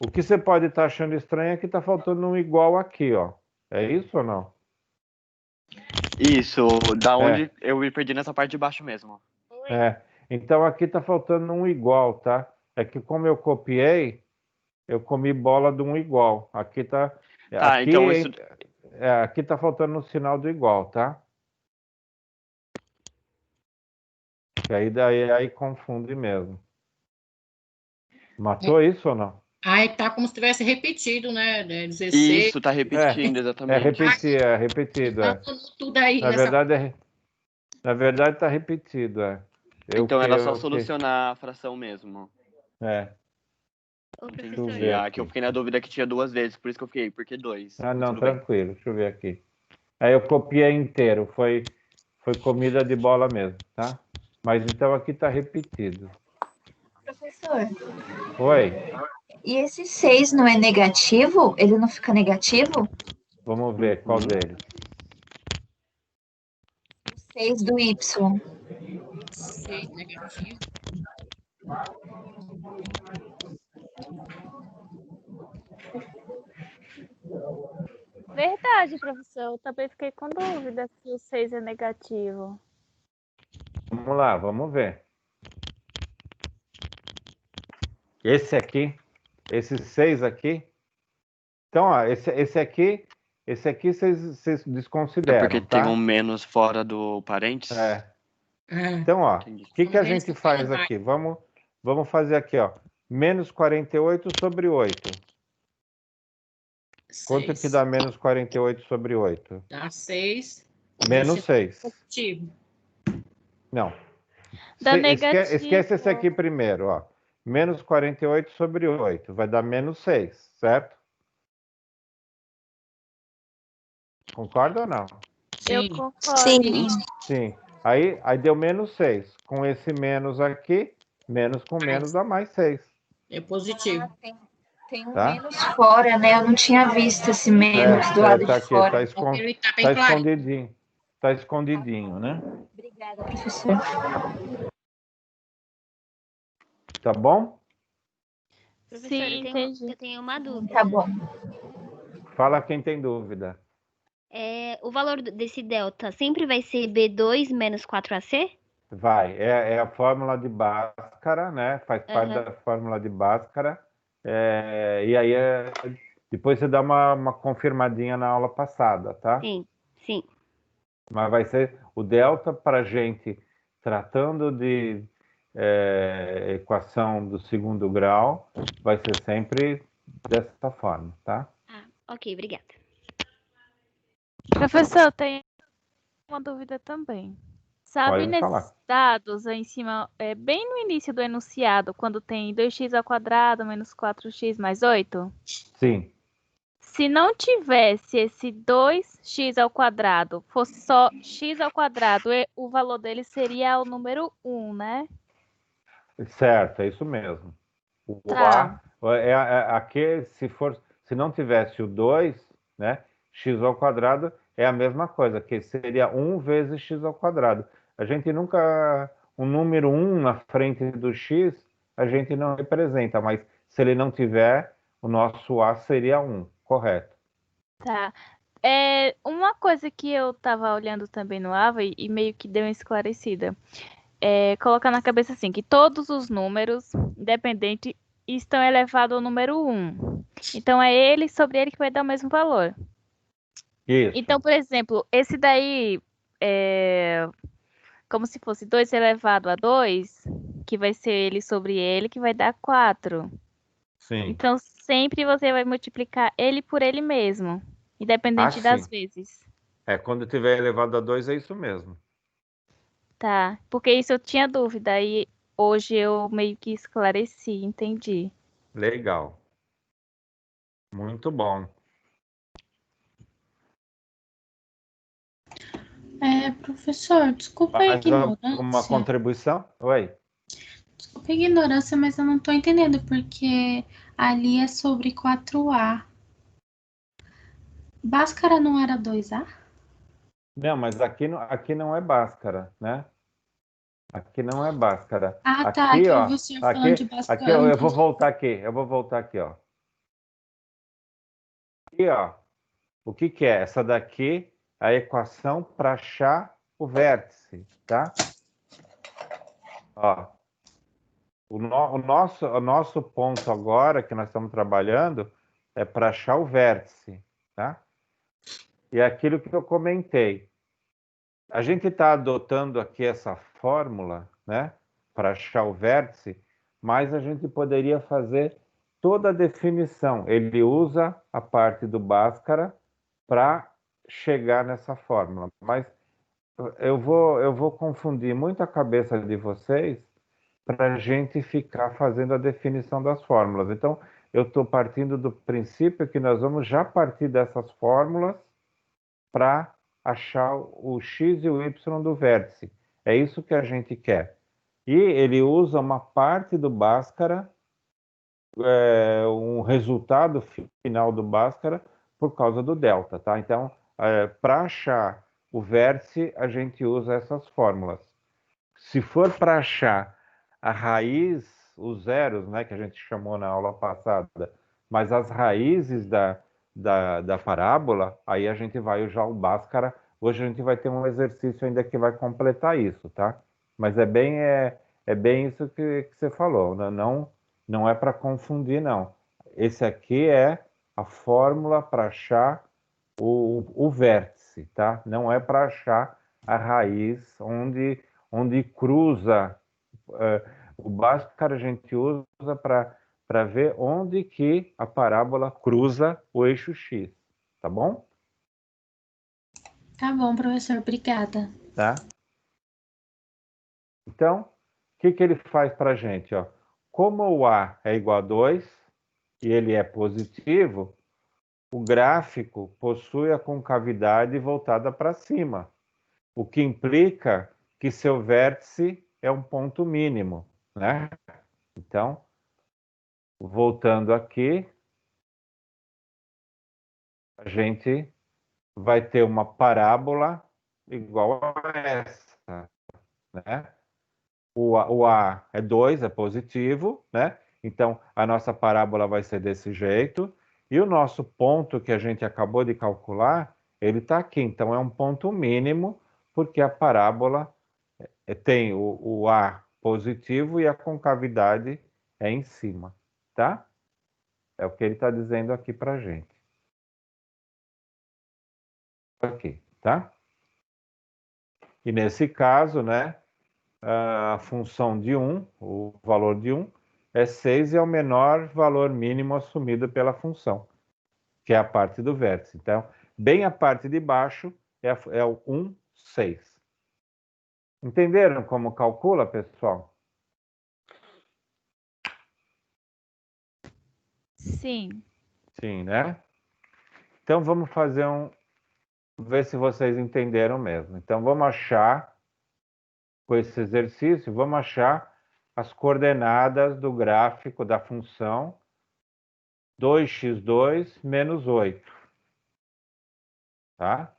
O que você pode estar achando estranho é que está faltando um igual aqui, ó. É isso ou não? Isso, da onde eu me perdi nessa parte de baixo mesmo. Então aqui está faltando um igual, tá? É que como eu copiei, eu comi bola de um igual. Aqui tá. Tá, aqui, então isso. Aqui tá faltando um sinal do igual, tá? Que aí confunde mesmo. Matou isso ou não? Aí tá como se tivesse repetido, né? 16. Isso, tá repetindo, exatamente. É repetido. Tudo aí na verdade tá repetido, Então era só solucionar a fração mesmo. Ô, Entendi. Que eu fiquei na dúvida que tinha duas vezes, por isso que eu fiquei, por que 2? Não, tranquilo, deixa eu ver aqui. Aí eu copiei inteiro, foi comida de bola mesmo, tá? Mas então aqui tá repetido. Professor. Oi. E esse 6 não é negativo? Ele não fica negativo? Vamos ver qual deles. O 6 do Y. 6 negativo. Verdade, professor. Eu também fiquei com dúvida se o 6 é negativo. Vamos lá, vamos ver. Esse aqui, esse 6 aqui. Então, ó, esse aqui vocês desconsideram, porque tá? tem um menos fora do parênteses? Então, ó, o que a gente faz aqui? Vamos fazer aqui, ó. Menos 48 sobre 8. Quanto que dá menos 48 sobre 8? Dá 6. Menos 6. Positivo. Não. Dá negativo. Esquece esse aqui primeiro, ó. Menos 48 sobre 8. Vai dar menos 6, certo? Concorda ou não? Eu concordo. Sim. Aí deu menos 6. Com esse menos aqui, menos com menos dá mais 6. É positivo. Tem um menos fora, né? Eu não tinha visto esse menos do lado de fora. Tá escondidinho. Tá escondidinho, né? Obrigada, professor. Tá bom? Professor, Sim, eu tenho uma dúvida. Tá bom. Fala quem tem dúvida. O valor desse delta sempre vai ser B2 menos 4AC? Vai. É a fórmula de Bhaskara, né? Faz parte da fórmula de Bhaskara. E aí Depois você dá uma confirmadinha na aula passada, tá? Sim, sim. Mas vai ser o delta para a gente, tratando de equação do segundo grau, vai ser sempre dessa forma, tá? Ah, ok, obrigada. Professor, eu tenho uma dúvida também. Sabe, Pode falar. nesses dados aí em cima, bem no início do enunciado, quando tem 2x² menos 4x mais 8? Sim. Se não tivesse esse 2x², fosse só x², o valor dele seria o número 1, né? Certo, é isso mesmo. O Tá. A aqui, se não tivesse o 2, né, x² é a mesma coisa, que seria 1 vezes x². A gente nunca, um número 1 na frente do x, a gente não representa, mas se ele não tiver, o nosso A seria 1, correto. Tá. Uma coisa que eu tava olhando também no AVA e meio que deu uma esclarecida. Colocar na cabeça assim, que todos os números, independente, estão elevados ao número 1. Então é ele sobre ele que vai dar o mesmo valor. Isso. Então, por exemplo, esse daí é como se fosse 2 elevado a 2, que vai ser ele sobre ele, que vai dar 4. Sim. Então, sempre você vai multiplicar ele por ele mesmo, independente das vezes. Quando tiver elevado a 2, é isso mesmo. Tá, porque isso eu tinha dúvida, e hoje eu meio que esclareci, entendi. Legal. Muito bom. Professor, desculpa a Mais alguma ignorância. contribuição? Oi. Desculpa a ignorância, mas eu não tô entendendo, porque ali é sobre 4A. Bhaskara não era 2A? Não, mas aqui não é Bhaskara, né? Aqui não é Bhaskara. Ah, tá, Aqui, que eu ó, vi o senhor falando de Bhaskara. aqui eu vou voltar aqui, ó. Aqui, ó, o que que é? Essa daqui é a equação para achar o vértice, tá? Ó, o nosso ponto agora que nós estamos trabalhando é para achar o vértice, tá? E é aquilo que eu comentei. A gente está adotando aqui essa fórmula, né, para achar o vértice, mas a gente poderia fazer toda a definição. Ele usa a parte do Bhaskara para chegar nessa fórmula. Mas eu vou confundir muito a cabeça de vocês para a gente ficar fazendo a definição das fórmulas. Então, eu estou partindo do princípio que nós vamos já partir dessas fórmulas para achar o x e o y do vértice. É isso que a gente quer. E ele usa uma parte do Bhaskara, um resultado final do Bhaskara, por causa do delta, tá? Então, para achar o vértice, a gente usa essas fórmulas. Se for para achar a raiz, os zeros, né, que a gente chamou na aula passada, mas as raízes da parábola, aí a gente vai usar o Bhaskara. Hoje a gente vai ter um exercício ainda que vai completar isso, tá? Mas é bem isso que você falou, né? Não é para confundir, não. Esse aqui é a fórmula para achar o vértice, tá? Não é para achar a raiz onde cruza. O Bhaskara a gente usa para ver onde que a parábola cruza o eixo X, tá bom? Tá bom, professor, obrigada. Tá? Então, o que ele faz para a gente? Ó? Como o A é igual a 2 e ele é positivo, o gráfico possui a concavidade voltada para cima, o que implica que seu vértice é um ponto mínimo, né? Então, voltando aqui, a gente vai ter uma parábola igual a essa, né? O A é 2, é positivo, né? Então, a nossa parábola vai ser desse jeito. E o nosso ponto que a gente acabou de calcular, ele está aqui. Então, é um ponto mínimo, porque a parábola tem o A positivo e a concavidade é em cima, tá? É o que ele está dizendo aqui para a gente. Aqui, tá? E nesse caso, né, a função de 1, o valor de 1, é 6 e é o menor valor mínimo assumido pela função, que é a parte do vértice. Então, bem a parte de baixo é o 1, 6. Entenderam como calcula, pessoal? Sim. Sim, né? Então, vamos fazer ver se vocês entenderam mesmo. Então, vamos achar, com esse exercício, vamos achar as coordenadas do gráfico da função 2x2 menos 8. Tá?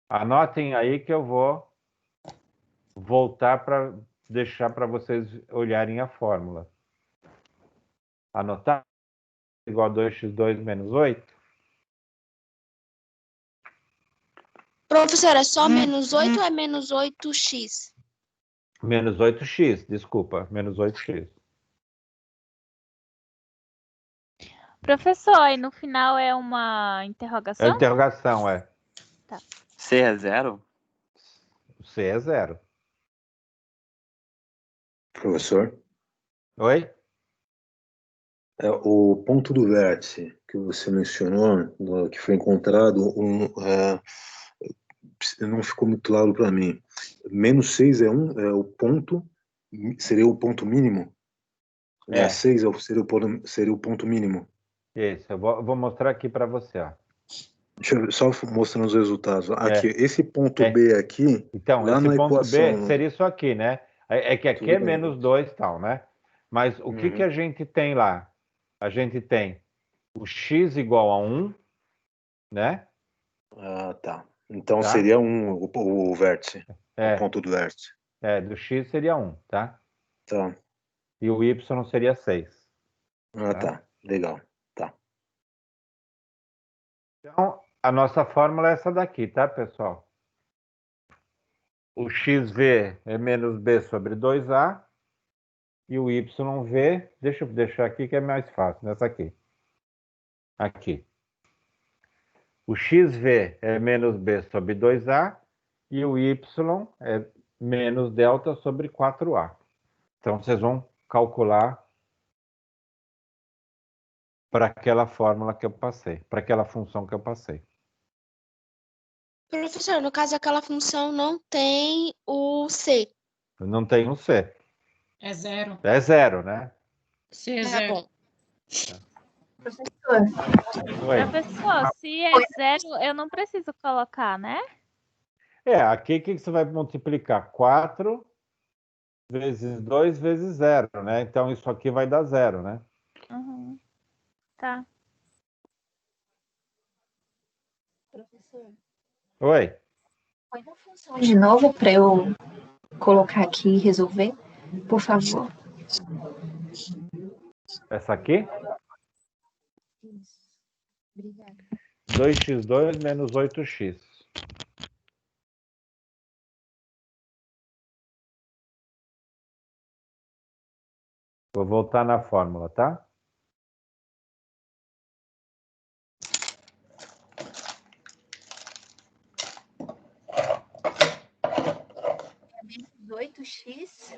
Anotem aí que eu vou voltar para deixar para vocês olharem a fórmula. Anotar? Igual a 2x2 menos 8? Professor, é só menos 8 ou é menos 8x? Menos 8x, desculpa, menos 8x. Professor, e no final é uma interrogação? É interrogação, é. Tá. C é 0? C é 0. Professor? Oi? O ponto do vértice que você mencionou, que foi encontrado, não ficou muito claro para mim. Menos 6 é o ponto, seria o ponto mínimo? É. 6 seria o ponto mínimo. Isso, eu vou mostrar aqui para você. Ó. Deixa eu só mostrando os resultados. Aqui, esse ponto B aqui, então, lá esse na ponto equação... B seria isso aqui, né? É que aqui é menos 2 e tal, né? Mas o que a gente tem lá? A gente tem o x igual a 1, né? Ah, tá. Então seria 1 o vértice, o ponto do vértice. Do x seria 1, tá? Tá. E o y seria 6. Tá. Legal. Tá. Então, a nossa fórmula é essa daqui, tá, pessoal? O xv é menos b sobre 2a e o yv, deixa eu deixar aqui que é mais fácil, nessa aqui. Aqui. O xv é menos b sobre 2a e o y é menos delta sobre 4a. Então, vocês vão calcular para aquela fórmula que eu passei, para aquela função que eu passei. Professor, no caso, aquela função não tem o C. Não tem um C. É 0. É 0, né? C é 0. Bom. Professor. Oi. Professor, se é 0, eu não preciso colocar, né? Aqui o que você vai multiplicar? 4 vezes 2 vezes 0, né? Então isso aqui vai dar 0, né? Uhum. Tá. Professor. Oi. Põe na função de novo para eu colocar aqui e resolver, por favor. Essa aqui? Isso. Obrigada. 2x2 menos 8x. Vou voltar na fórmula, tá? Menos 8x.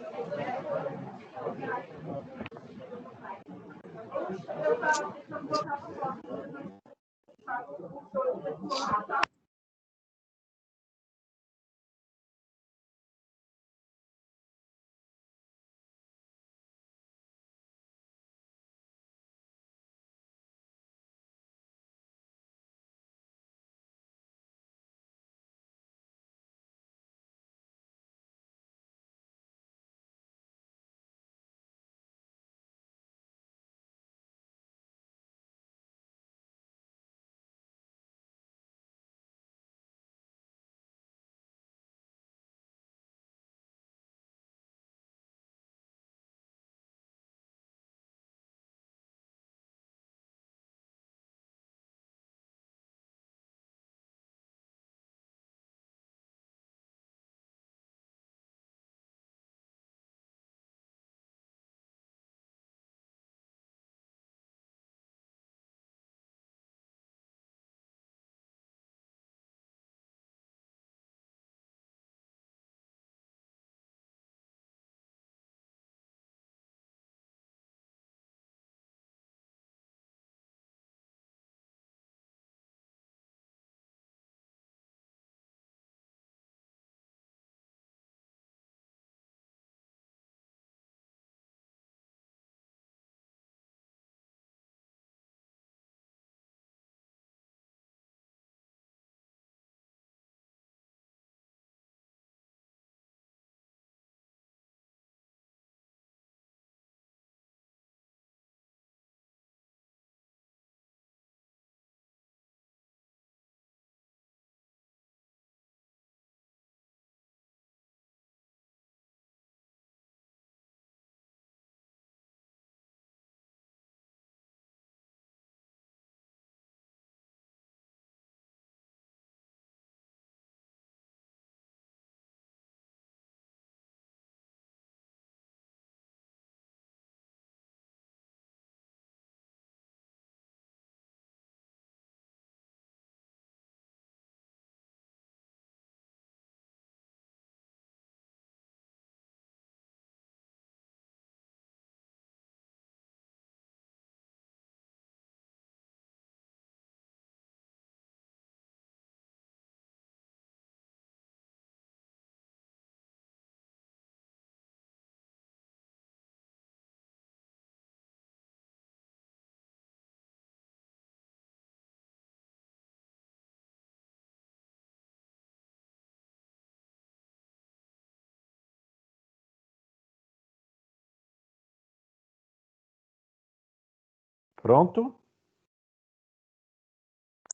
Pronto?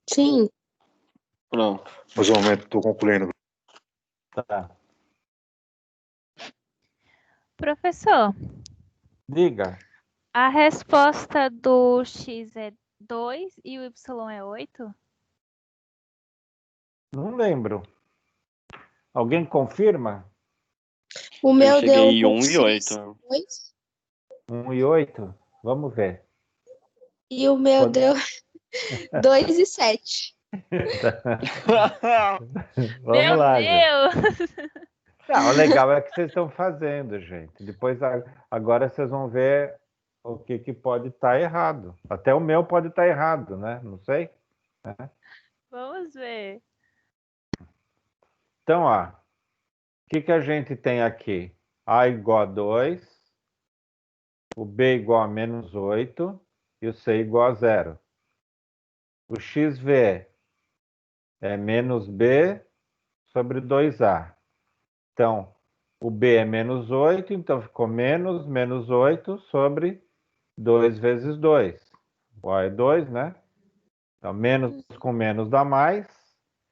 Sim. Pronto. Mas um momento, estou concluindo. Tá. Professor, Diga. a resposta do X é 2 e o Y é 8? Não lembro. Alguém confirma? O meu cheguei deu em 1 e 8. 2. 1 e 8? Vamos ver. E o meu deu 2 e 7. Vamos lá, gente. Deus! Não, o legal é que vocês estão fazendo, gente. Depois, agora vocês vão ver o que pode estar errado. Até o meu pode estar errado, né? Não sei. Né? Vamos ver. Então, ó, o que a gente tem aqui? A igual a 2, o B igual a menos 8 e o C igual a 0. O XV é menos B sobre 2A. Então, o B é menos 8, então ficou menos 8 sobre 2 vezes 2. O A é 2, né? Então, menos com menos dá mais.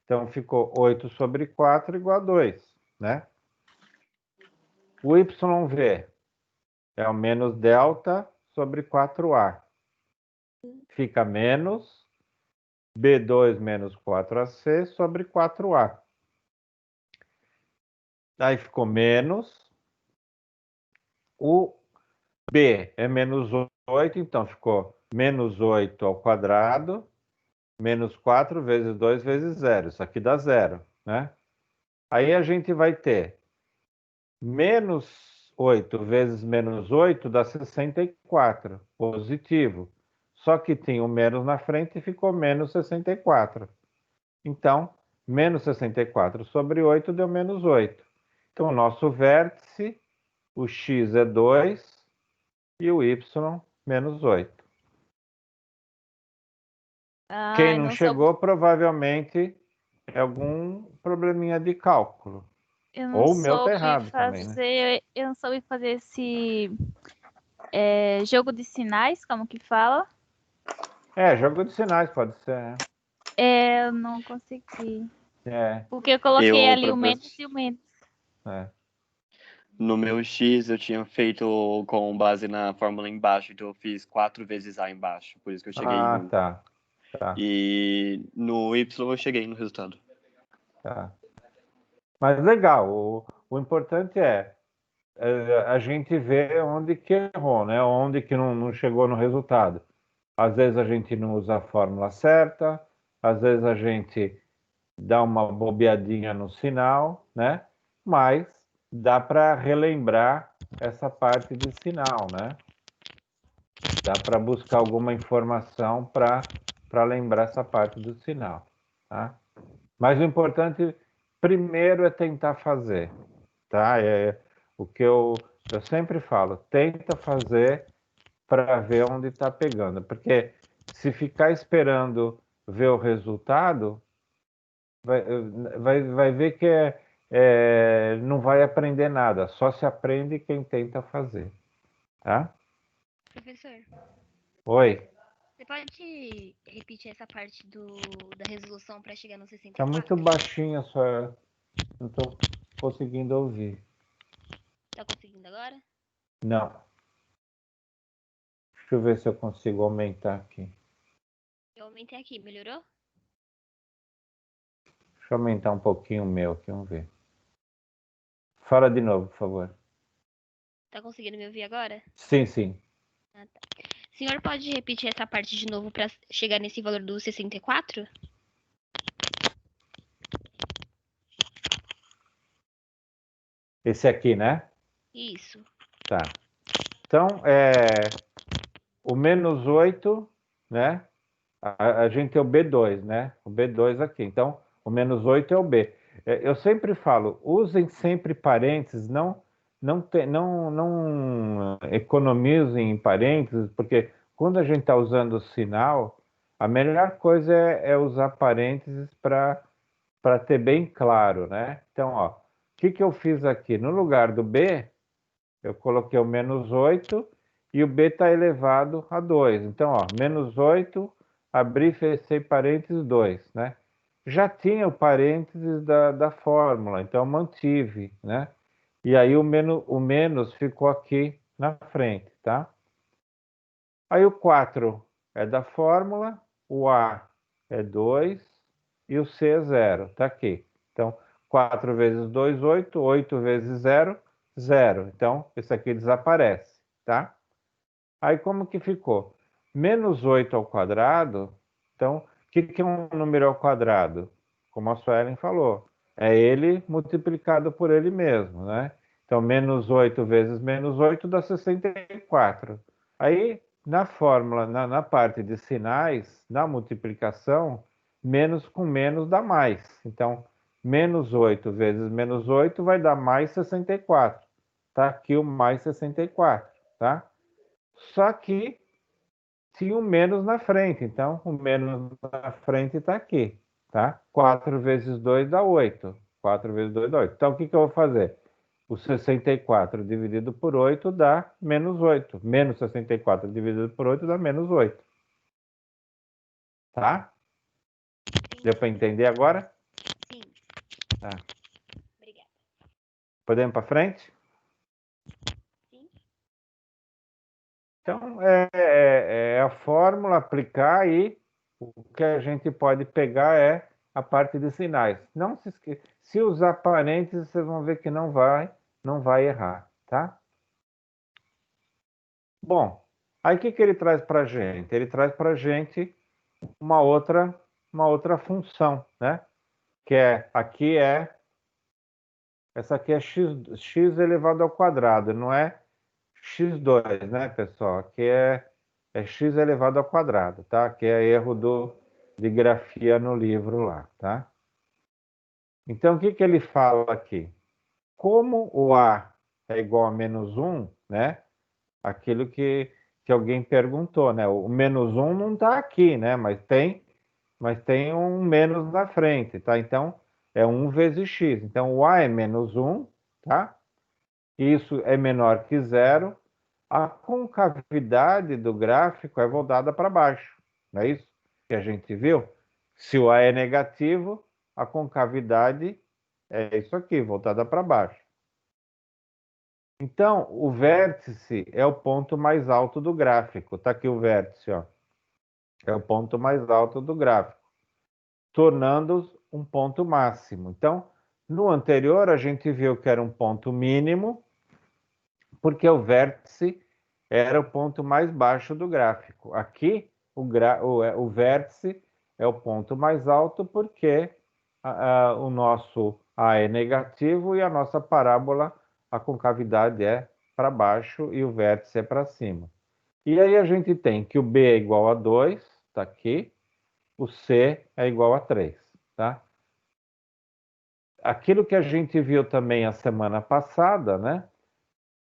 Então, ficou 8 sobre 4 igual a 2, né? O YV é o menos delta sobre 4A. Fica menos B2 menos 4AC sobre 4A. Aí ficou menos. O B é menos 8, então ficou menos 8 ao quadrado, menos 4 vezes 2 vezes 0. Isso aqui dá 0, né? Aí a gente vai ter menos 8 vezes menos 8 dá 64, positivo. Só que tinha o menos na frente e ficou menos 64. Então, menos 64 sobre 8 deu menos 8. Então, o nosso vértice, o x é 2 e o y menos 8. Quem não chegou, provavelmente é algum probleminha de cálculo. Ou o meu tá errado também, né? Eu não soube fazer esse jogo de sinais, como que fala? Jogo de sinais pode ser. Eu não consegui. Porque eu Eu, coloquei ali o professor- menos e o menos. No meu X eu tinha feito com base na fórmula embaixo, então eu fiz 4 vezes A embaixo, por isso que eu cheguei em 1. Tá. E no Y eu cheguei no resultado. Tá. Mas legal, o importante é a gente ver onde que errou, né? Onde que não chegou no resultado. Às vezes a gente não usa a fórmula certa, às vezes a gente dá uma bobeadinha no sinal, né? Mas dá para relembrar essa parte de sinal, né? Dá para buscar alguma informação para lembrar essa parte do sinal, tá? Mas o importante primeiro é tentar fazer, tá? O que eu sempre falo, tenta fazer para ver onde está pegando, porque se ficar esperando ver o resultado, vai ver que não vai aprender nada, só se aprende quem tenta fazer, tá? Professor, Oi, você pode repetir essa parte da resolução para chegar no tá 64? muito baixinho a sua... Não estou conseguindo ouvir. Tá conseguindo agora? Não. Deixa eu ver se eu consigo aumentar aqui. Eu aumentei aqui, melhorou? Deixa eu aumentar um pouquinho o meu aqui, vamos ver. Fala de novo, por favor. Tá conseguindo me ouvir agora? Sim, sim. Ah, tá. O senhor pode repetir essa parte de novo para chegar nesse valor do 64? Esse aqui, né? Isso. Tá. Então, o menos 8, né? A gente é o B2, né? O B2 aqui. Então, o menos 8 é o B. Eu sempre falo, usem sempre parênteses, não economizem em parênteses, porque quando a gente está usando o sinal, a melhor coisa é usar parênteses para ter bem claro, né? Então, ó, o que eu fiz aqui? No lugar do B, eu coloquei o menos 8 e o b está elevado a 2. Então, ó, menos 8, abri, fechei parênteses 2, né? Já tinha o parênteses da fórmula, então mantive, né? E aí o menos ficou aqui na frente, tá? Aí o 4 é da fórmula, o A é 2 e o C é 0, tá aqui. Então, 4 vezes 2, 8, 8 vezes 0, 0. Então, isso aqui desaparece, tá? Aí como que ficou? Menos 8 ao quadrado, então, o que é um número ao quadrado? Como a Suelen falou, é ele multiplicado por ele mesmo, né? Então, menos 8 vezes menos 8 dá 64. Aí, na fórmula, na parte de sinais, na multiplicação, menos com menos dá mais. Então, menos 8 vezes menos 8 vai dar mais 64. Tá aqui o mais 64, tá? Só que tinha um menos na frente, então o menos na frente está aqui, tá? 4 vezes 2 dá 8. 4 vezes 2 dá 8. Então, o que eu vou fazer? O 64 dividido por 8 dá menos 8. Menos 64 dividido por 8 dá menos 8. Tá? Deu para entender agora? Sim. Tá. Obrigada. Podemos para frente? Sim. Então, é a fórmula, aplicar e o que a gente pode pegar é a parte de sinais. Não se esqueça. Se usar parênteses, vocês vão ver que não vai errar, tá? Bom, aí o que ele traz para a gente? Ele traz para a gente uma outra função, né? Que essa aqui é x elevado ao quadrado, não é x2, né, pessoal? Aqui é x elevado ao quadrado, tá? Que é erro de grafia no livro lá, tá? Então, o que ele fala aqui? Como o A é igual a menos 1, né? Aquilo que alguém perguntou, né? O menos 1 não está aqui, né? Mas tem um menos na frente, tá? Então, é 1 vezes x. Então, o A é menos 1, tá? Isso é menor que zero. A concavidade do gráfico é voltada para baixo, não é isso que a gente viu? Se o A é negativo, a concavidade é isso aqui, voltada para baixo. Então, o vértice é o ponto mais alto do gráfico. Está aqui o vértice, ó. É o ponto mais alto do gráfico, tornando um ponto máximo. Então, no anterior, a gente viu que era um ponto mínimo, porque o vértice era o ponto mais baixo do gráfico. Aqui, o vértice é o ponto mais alto, porque o nosso A é negativo e a nossa parábola, a concavidade é para baixo e o vértice é para cima. E aí a gente tem que o B é igual a 2, está aqui, o C é igual a 3, tá? Aquilo que a gente viu também a semana passada, né?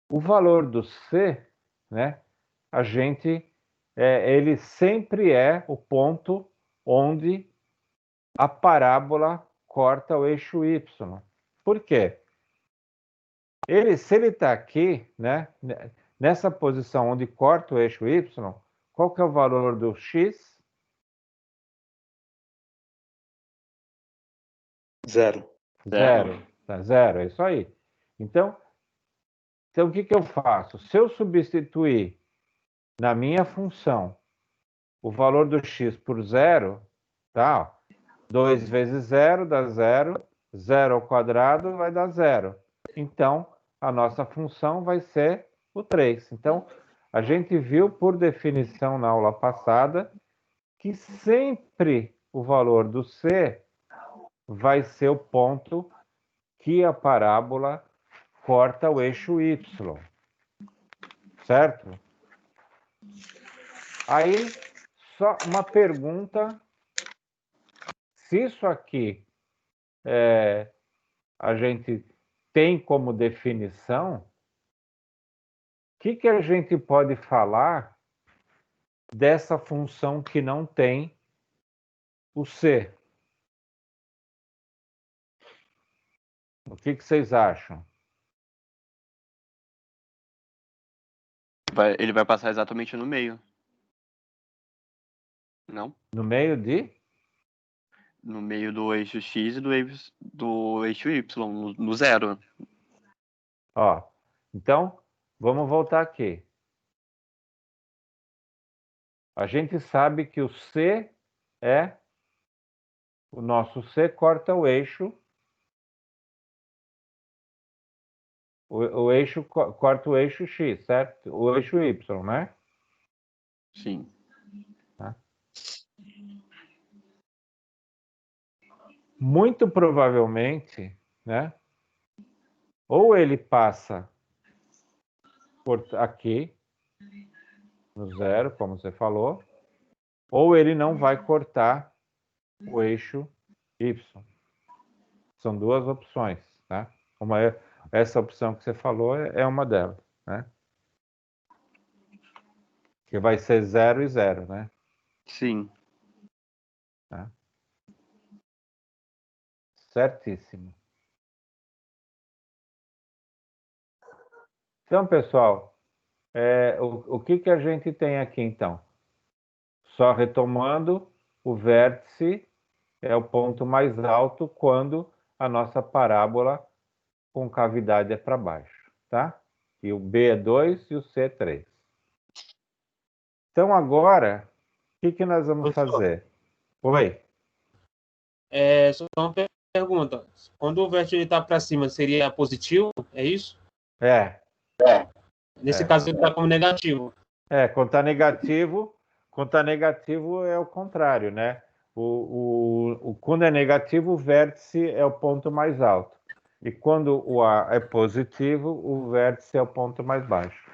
O valor do C, né? Ele sempre é o ponto onde a parábola corta o eixo Y. Por quê? Se ele está aqui, né? Nessa posição onde corta o eixo Y, qual que é o valor do X? 0. Zero. Tá, zero, é isso aí. Então o que eu faço? Se eu substituir na minha função o valor do x por zero, tá? 2 vezes zero dá zero, zero ao quadrado vai dar zero. Então, a nossa função vai ser o 3. Então, a gente viu por definição na aula passada que sempre o valor do c vai ser o ponto que a parábola corta o eixo y. Certo? Aí, só uma pergunta. Se isso aqui a gente tem como definição, o que a gente pode falar dessa função que não tem o C? O que vocês acham? Ele vai passar exatamente no meio. Não? No meio de? No meio do eixo X e do eixo Y, no zero. Ó, então, vamos voltar aqui. A gente sabe que o C é... O nosso C corta o eixo. O eixo corta o eixo X, certo? O eixo Y, né? Sim. Tá? Muito provavelmente, né? Ou ele passa por aqui, no zero, como você falou, ou ele não vai cortar o eixo Y. São duas opções, tá? Essa opção que você falou é uma delas, né? Que vai ser 0 e 0, né? Sim. Tá? Certíssimo. Então, pessoal, o que a gente tem aqui, então? Só retomando, o vértice é o ponto mais alto quando a nossa parábola com cavidade é para baixo, tá? E o B é 2 e o C é 3. Então, agora, o que nós vamos fazer? Oi? Só uma pergunta. Quando o vértice está para cima, seria positivo? É isso? É. Nesse caso, ele está como negativo. Quando está negativo é o contrário, né? Quando é negativo, o vértice é o ponto mais alto. E quando o A é positivo, o vértice é o ponto mais baixo.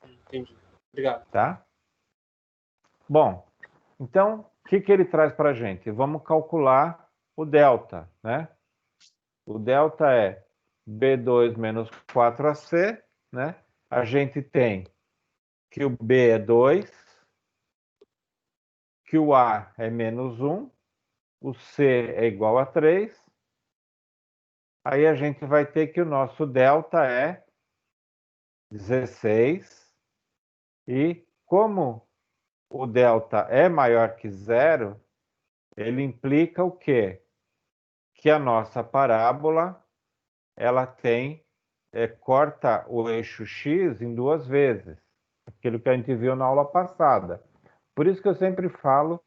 Entendi. Obrigado. Tá? Bom, então, o que ele traz para a gente? Vamos calcular o delta, né? O delta é B2 menos 4AC, né? A gente tem que o B é 2, que o A é menos 1, o C é igual a 3. Aí a gente vai ter que o nosso delta é 16. E como o delta é maior que 0, ele implica o quê? Que a nossa parábola ela corta o eixo X em duas vezes. Aquilo que a gente viu na aula passada. Por isso que eu sempre falo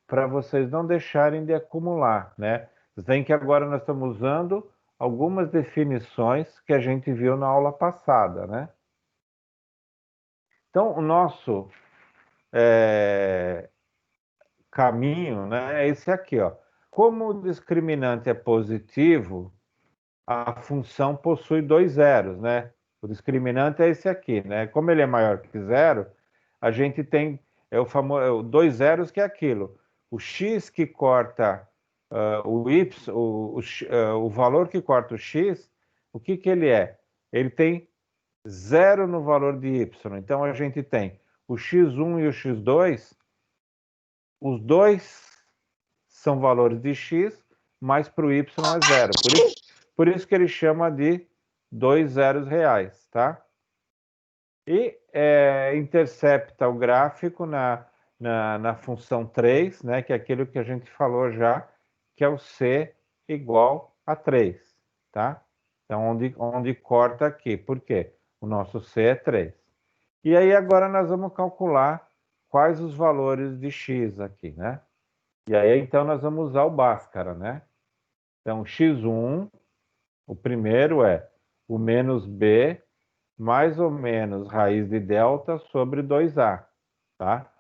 para vocês não deixarem de acumular, né? Vocês veem que agora nós estamos usando algumas definições que a gente viu na aula passada, né? Então, o nosso caminho, né, é esse aqui, ó. Como o discriminante é positivo, a função possui dois zeros, né? O discriminante é esse aqui, né? Como ele é maior que zero, a gente tem o famoso dois zeros, que é aquilo. O x que corta o y, o valor que corta o x, o que ele é? Ele tem zero no valor de y. Então a gente tem o x1 e o x2, os dois são valores de x, mas para o y é zero. Por isso que ele chama de dois zeros reais, tá? E intercepta o gráfico na função 3, né, que é aquilo que a gente falou já, que é o C igual a 3, tá? Então, onde corta aqui. Por quê? O nosso C é 3. E aí, agora nós vamos calcular quais os valores de x aqui, né? E aí, então, nós vamos usar o Bhaskara, né? Então, x1, o primeiro é o menos b mais ou menos raiz de delta sobre 2a, tá?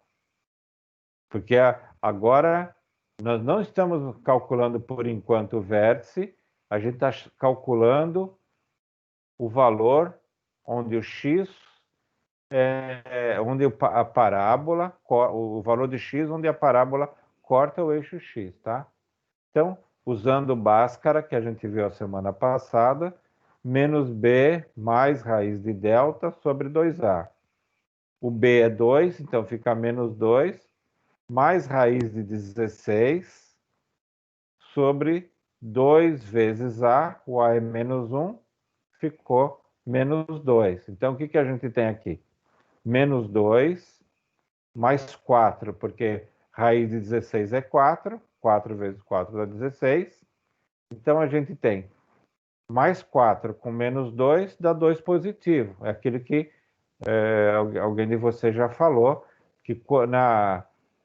Porque agora nós não estamos calculando por enquanto o vértice, a gente está calculando o valor onde o x onde a parábola, o valor de x onde a parábola corta o eixo x, tá? Então, usando o Bhaskara, que a gente viu a semana passada, menos b mais raiz de delta sobre 2a. O b é 2, então fica menos 2, mais raiz de 16 sobre 2 vezes a, o a é menos 1, ficou menos 2. Então, o que a gente tem aqui? menos 2, mais 4, porque raiz de 16 é 4, 4 vezes 4 dá 16. Então, a gente tem mais 4 com menos 2 dá 2 positivo. É aquilo que alguém de vocês já falou, que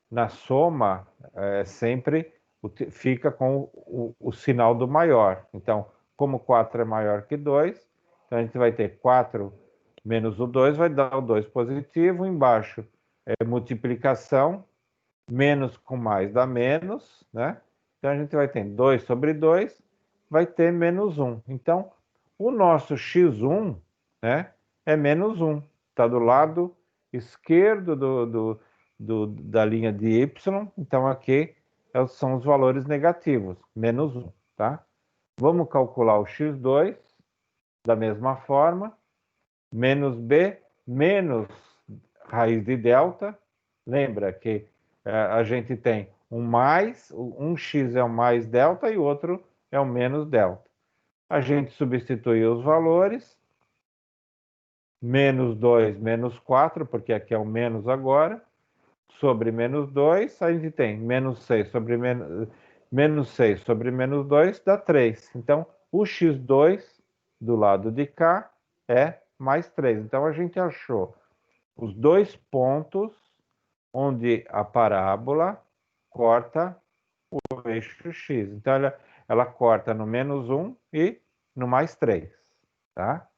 na soma sempre fica com o sinal do maior. Então, como 4 é maior que 2, então a gente vai ter 4 menos o 2 vai dar o 2 positivo. Embaixo é multiplicação, menos com mais dá menos, né? Então a gente vai ter 2 sobre 2, vai ter menos 1. Então, o nosso x1, né, é menos 1. Está do lado esquerdo da linha de y, então aqui são os valores negativos, menos 1, tá? Vamos calcular o x2 da mesma forma, menos b, menos raiz de delta. Lembra que a gente tem um x é o mais delta e o outro é o menos delta. A gente substitui os valores, menos 2, menos 4, porque aqui é o menos agora, sobre menos 2, a gente tem menos 6 sobre menos 6 sobre menos 2 dá 3. Então, o x2 do lado de cá é mais 3. Então, a gente achou os dois pontos onde a parábola corta o eixo x. Então, ela corta no menos 1 e no mais 3, tá?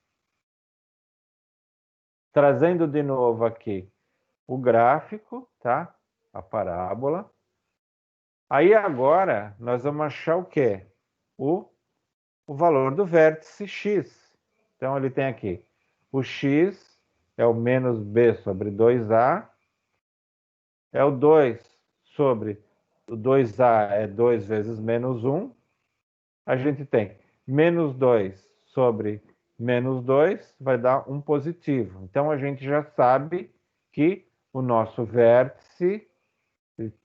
Trazendo de novo aqui o gráfico, tá? A parábola. Aí agora nós vamos achar o quê? O valor do vértice x. Então ele tem aqui o x é o menos b sobre 2a, é o 2 sobre o 2a é 2 vezes menos 1. A gente tem menos 2 sobre menos 2 vai dar 1 positivo. Então a gente já sabe que o nosso vértice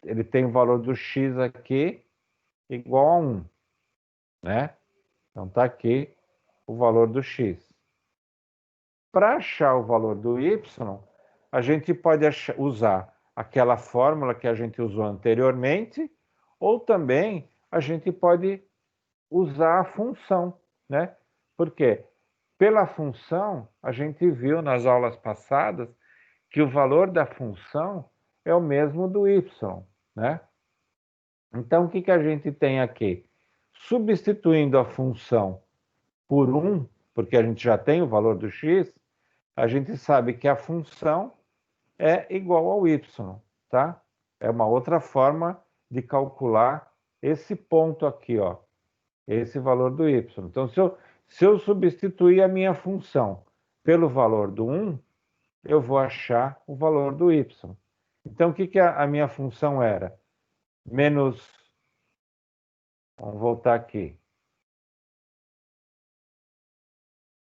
ele tem o valor do x aqui igual a 1, né? Então está aqui o valor do x. Para achar o valor do y, a gente pode usar aquela fórmula que a gente usou anteriormente, ou também a gente pode usar a função, né? Porque pela função, a gente viu nas aulas passadas que o valor da função é o mesmo do y, né? Então, o que a gente tem aqui? Substituindo a função por 1, porque a gente já tem o valor do x, a gente sabe que a função é igual ao y, tá? É uma outra forma de calcular esse ponto aqui, ó, esse valor do y. Então, se eu substituir a minha função pelo valor do 1, eu vou achar o valor do y. Então, o que a minha função era? Menos... Vamos voltar aqui.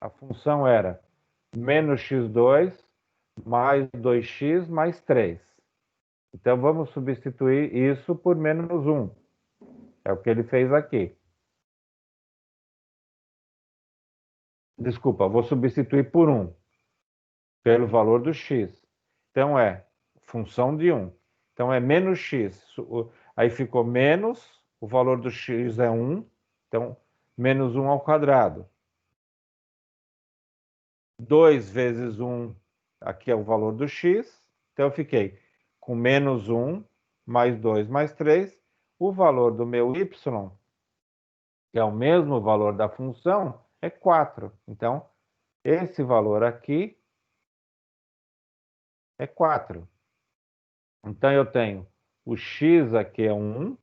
A função era menos x2 mais 2x mais 3. Então, vamos substituir isso por menos 1. É o que ele fez aqui. Desculpa, vou substituir por 1, pelo valor do x. Então, é função de 1. Então, é menos x. Aí ficou menos, o valor do x é 1. Então, menos 1 ao quadrado. 2 vezes 1, aqui é o valor do x. Então, eu fiquei com menos 1, mais 2, mais 3. O valor do meu y, que é o mesmo valor da função, é 4. Então, esse valor aqui é 4. Então, eu tenho o x aqui é 1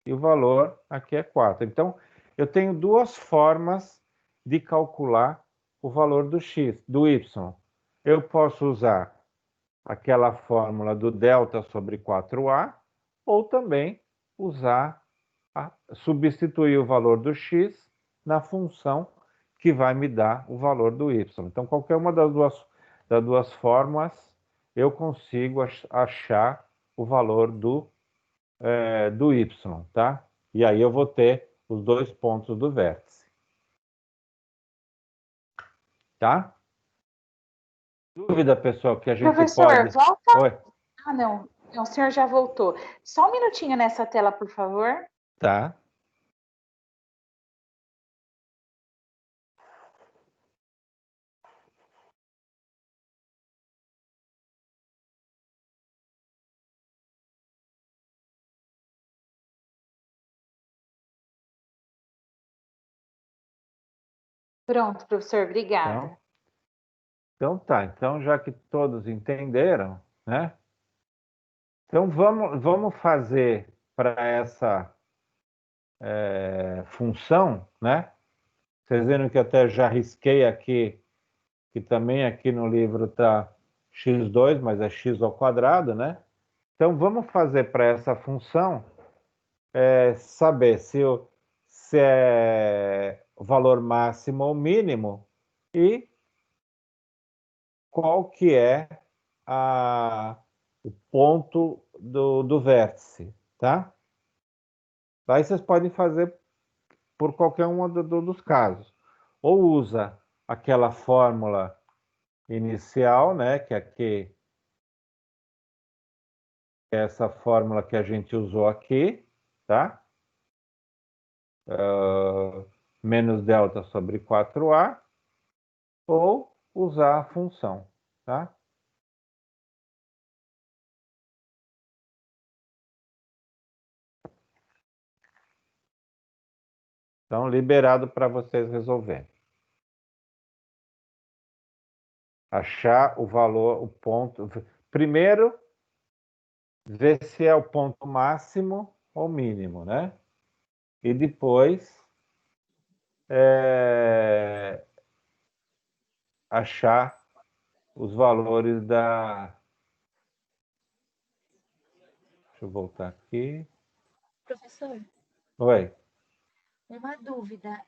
e o valor aqui é 4. Então, eu tenho duas formas de calcular o valor do x, do y. Eu posso usar aquela fórmula do delta sobre 4a, ou também substituir o valor do x na função que vai me dar o valor do y. Então, qualquer uma das duas formas, eu consigo achar o valor do y, tá? E aí eu vou ter os dois pontos do vértice. Tá? Dúvida, pessoal, que a gente Professor, pode... volta. Oi. Ah, não. Não, o senhor já voltou. Só um minutinho nessa tela, por favor. Tá. Pronto, professor, obrigada. Então tá, então já que todos entenderam, né? Então vamos fazer para essa função, né? Vocês viram que eu até já risquei aqui, que também aqui no livro está x2, mas é x ao quadrado, né? Então vamos fazer para essa função saber se é o valor máximo ou mínimo e qual que é o ponto do vértice, tá? Aí vocês podem fazer por qualquer um dos casos. Ou usa aquela fórmula inicial, né, que aqui é essa fórmula que a gente usou aqui, tá? Menos delta sobre 4A, ou usar a função, tá? Então, liberado para vocês resolverem. Achar o valor, o ponto. Primeiro, ver se é o ponto máximo ou mínimo, né? E depois achar os valores da... Deixa eu voltar aqui. Professor, Oi. uma dúvida.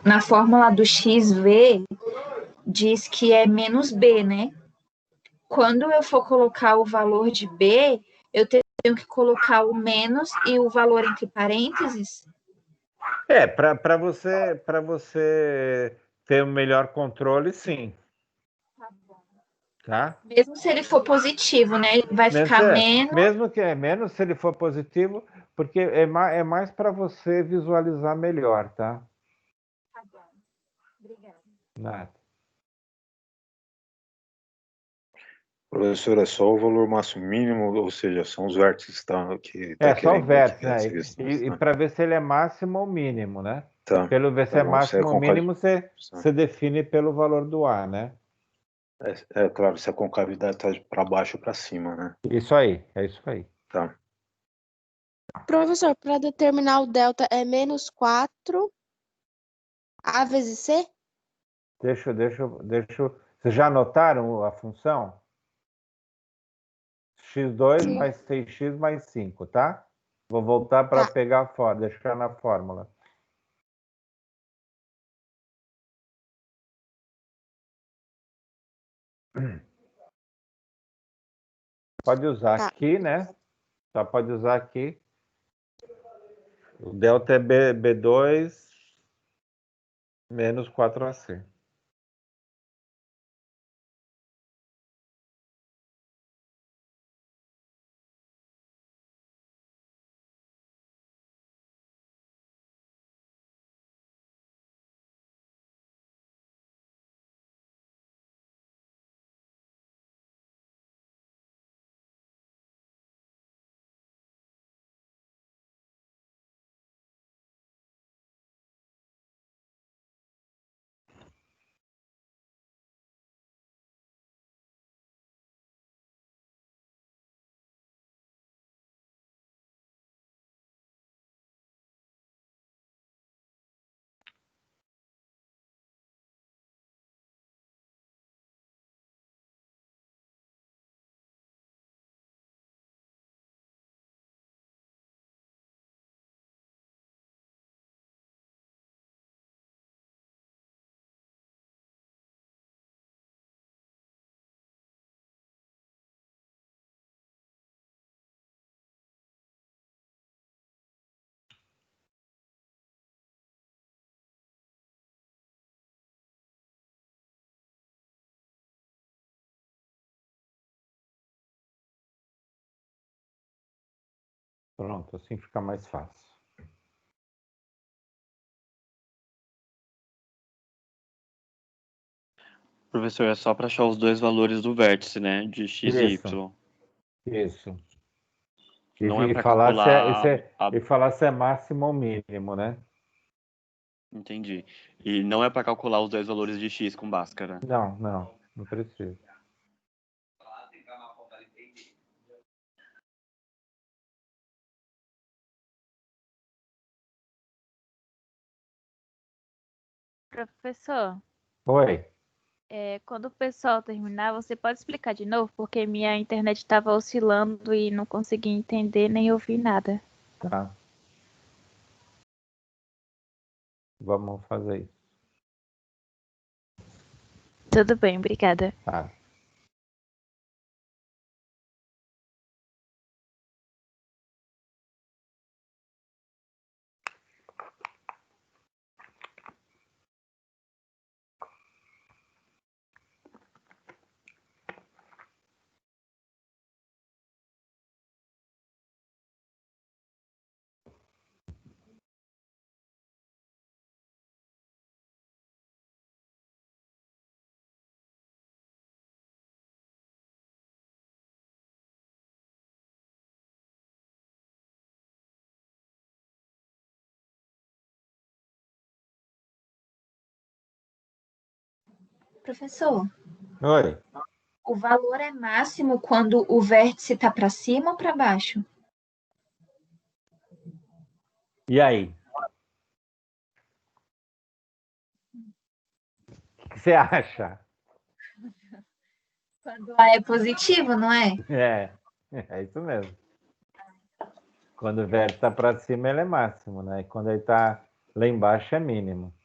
Na fórmula do XV, diz que é menos B, né? Quando eu for colocar o valor de B, eu tenho que colocar o menos e o valor entre parênteses? Para você ter um melhor controle, sim. Tá? Mesmo se ele for positivo, né? Vai ficar menos. Mesmo que menos se ele for positivo, porque é mais para você visualizar melhor, tá? Tá bom. Obrigada. Nada. Professor, é só o valor máximo mínimo, ou seja, são os vértices que É só o querendo vértice, aqui, né? essa E para ver se ele é máximo ou mínimo, né? Tá. Pelo ver se é bom, máximo ou mínimo, você define pelo valor do A, né? Claro, se a concavidade está para baixo ou para cima, né? Isso aí, é isso aí. Tá. Professor, para determinar o delta é menos 4 A vezes C? Deixa. Vocês já anotaram a função? x2 Sim. mais 6x mais 5, tá? Vou voltar para pegar a fórmula, deixar na fórmula. Pode usar aqui, né? Só pode usar aqui. O delta é B2 menos 4AC. Pronto, assim fica mais fácil. Professor, é só para achar os dois valores do vértice, né? De x e y. Isso. Não é para falar calcular... e falar se é máximo ou mínimo, né? Entendi. E não é para calcular os dois valores de x com Bhaskara. Não precisa. Professor, Oi. quando o pessoal terminar, você pode explicar de novo? Porque minha internet estava oscilando e não consegui entender nem ouvir nada. Tá. Vamos fazer isso. Tudo bem, obrigada. Tá. Professor, Oi. o valor é máximo quando o vértice está para cima ou para baixo? E aí? O que você acha? Quando A é positivo, não é? É isso mesmo. Quando o vértice está para cima, ele é máximo, né? E quando ele está lá embaixo, é mínimo.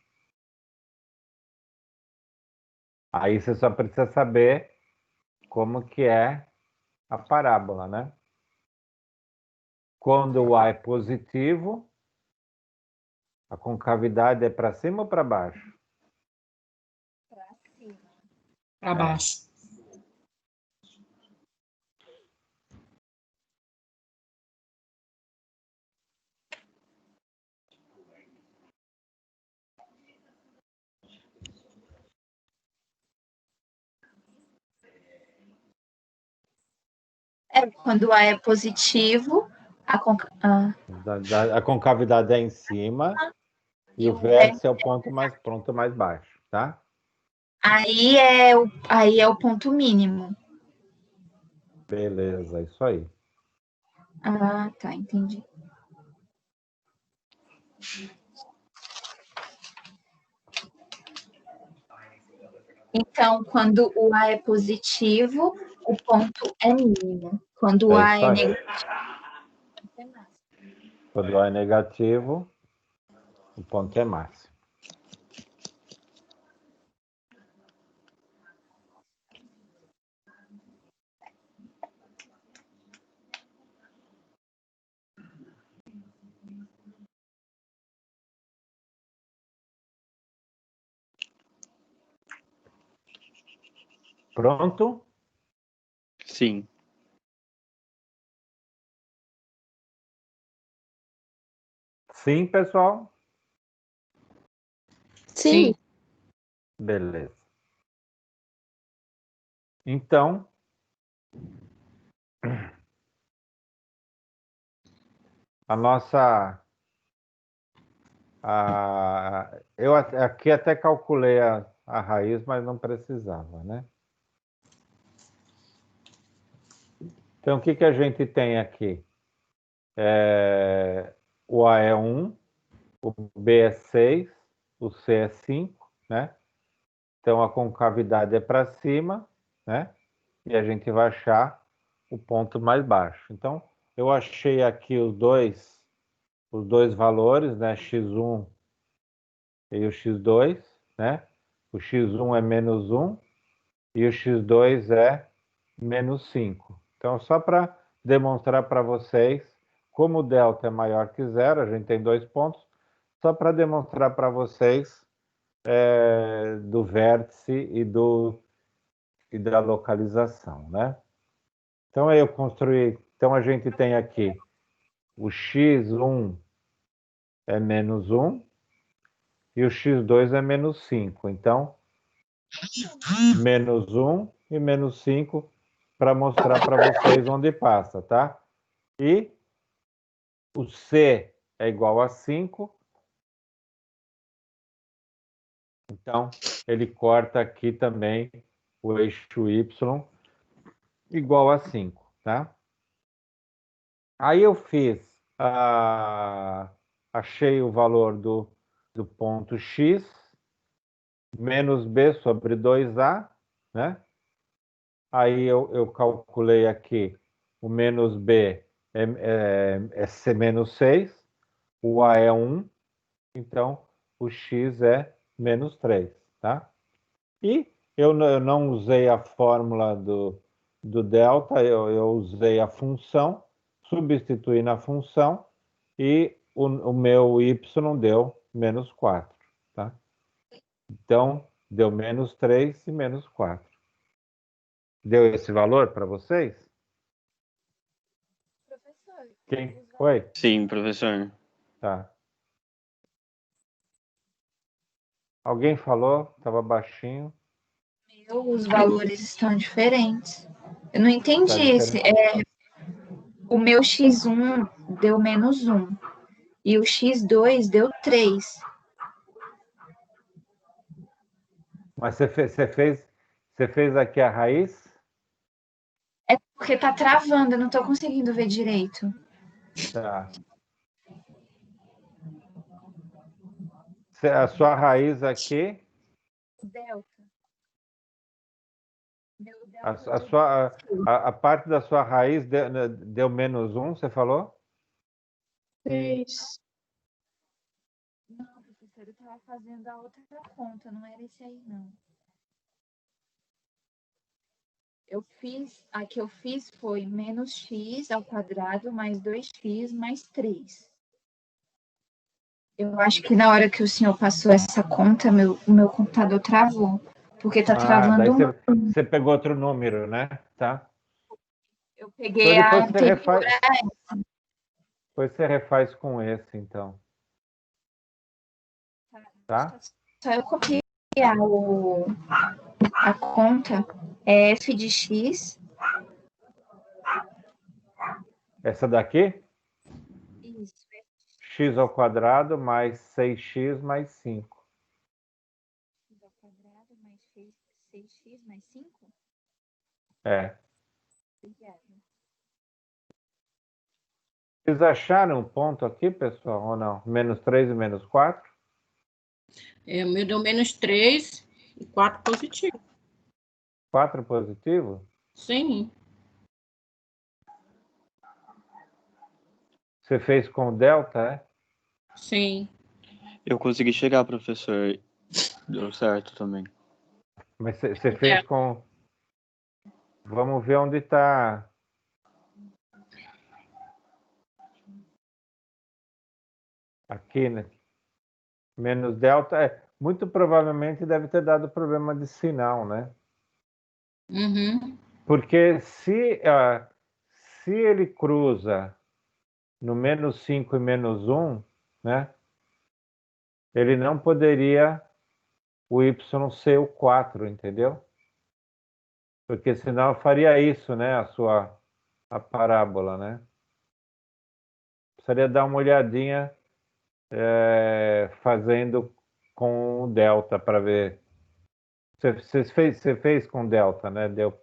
Aí você só precisa saber como que é a parábola, né? Quando o A é positivo, a concavidade é para cima ou para baixo? Para baixo. Quando A é positivo, A concavidade é em cima e o vértice é o ponto mais baixo, tá? Aí é o ponto mínimo. Beleza, isso aí. Ah, tá, entendi. Então, quando o A é positivo, o ponto é mínimo. Quando o A é negativo, é máximo. Quando o A é negativo, o ponto é máximo. Pronto? Sim. Sim, pessoal? Sim. Beleza. Então, a nossa... eu aqui até calculei a raiz, mas não precisava, né? Então, o que a gente tem aqui? O A é 1, o B é 6, o C é 5, né? Então, a concavidade é para cima, né? E a gente vai achar o ponto mais baixo. Então, eu achei aqui os dois valores, né? X1 e o X2, né? O X1 é menos 1 e o X2 é menos 5. Então, só para demonstrar para vocês como o delta é maior que zero, a gente tem 2 pontos, só para demonstrar para vocês do vértice e da localização, né? Então, eu construí... Então, a gente tem aqui o x1 é menos 1 e o x2 é menos 5. Então, menos 1 e menos 5 para mostrar para vocês onde passa, tá? E o C é igual a 5. Então, ele corta aqui também o eixo Y igual a 5, tá? Aí eu fiz, achei o valor do ponto X, menos B sobre 2A, né? Aí eu calculei aqui, o menos B é C menos 6, o A é 1, então o X é menos 3, tá? E eu não usei a fórmula do delta, eu usei a função, substituí na função e o meu y deu menos 4, tá? Então, deu menos 3 e menos 4. Deu esse valor para vocês? Professor. Quem? Oi? Sim, professor. Tá. Alguém falou? Estava baixinho. Os valores estão diferentes. Eu não entendi Tá esse. diferente. O meu x1 deu menos 1 e o x2 deu 3. Mas você fez aqui a raiz? É porque tá travando, eu não tô conseguindo ver direito. Tá. A sua raiz aqui? Delta. A parte da sua raiz deu menos 1, você falou? 3. Não, professor, eu estava fazendo a outra conta, não era esse aí, não. A que eu fiz foi menos x ao quadrado mais 2x mais 3. Eu acho que na hora que o senhor passou essa conta, o meu computador travou, porque tá travando daí um. você pegou outro número, né? Tá. Eu peguei a anterior a essa. Depois você refaz com esse, então. Tá? Só eu copiar a conta, é f de x. Essa daqui? Isso. X ao quadrado mais 6x mais 5. X ao quadrado mais 6x mais 5? É. Obrigada. Vocês acharam um ponto aqui, pessoal, ou não? Menos 3 e menos 4? O meu deu menos 3 e 4 positivo. 4 positivo? Sim. Você fez com delta, é? Sim. Eu consegui chegar, professor. Deu certo também. Mas você fez com... Vamos ver onde está... Aqui, né? Menos delta. Muito provavelmente deve ter dado problema de sinal, né? Uhum. Porque se ele cruza no menos 5 e menos 1, né? Ele não poderia o y ser o 4, entendeu? Porque senão faria isso, né? A parábola, né? Precisaria dar uma olhadinha fazendo com o delta para ver. Você fez com delta, né? Deu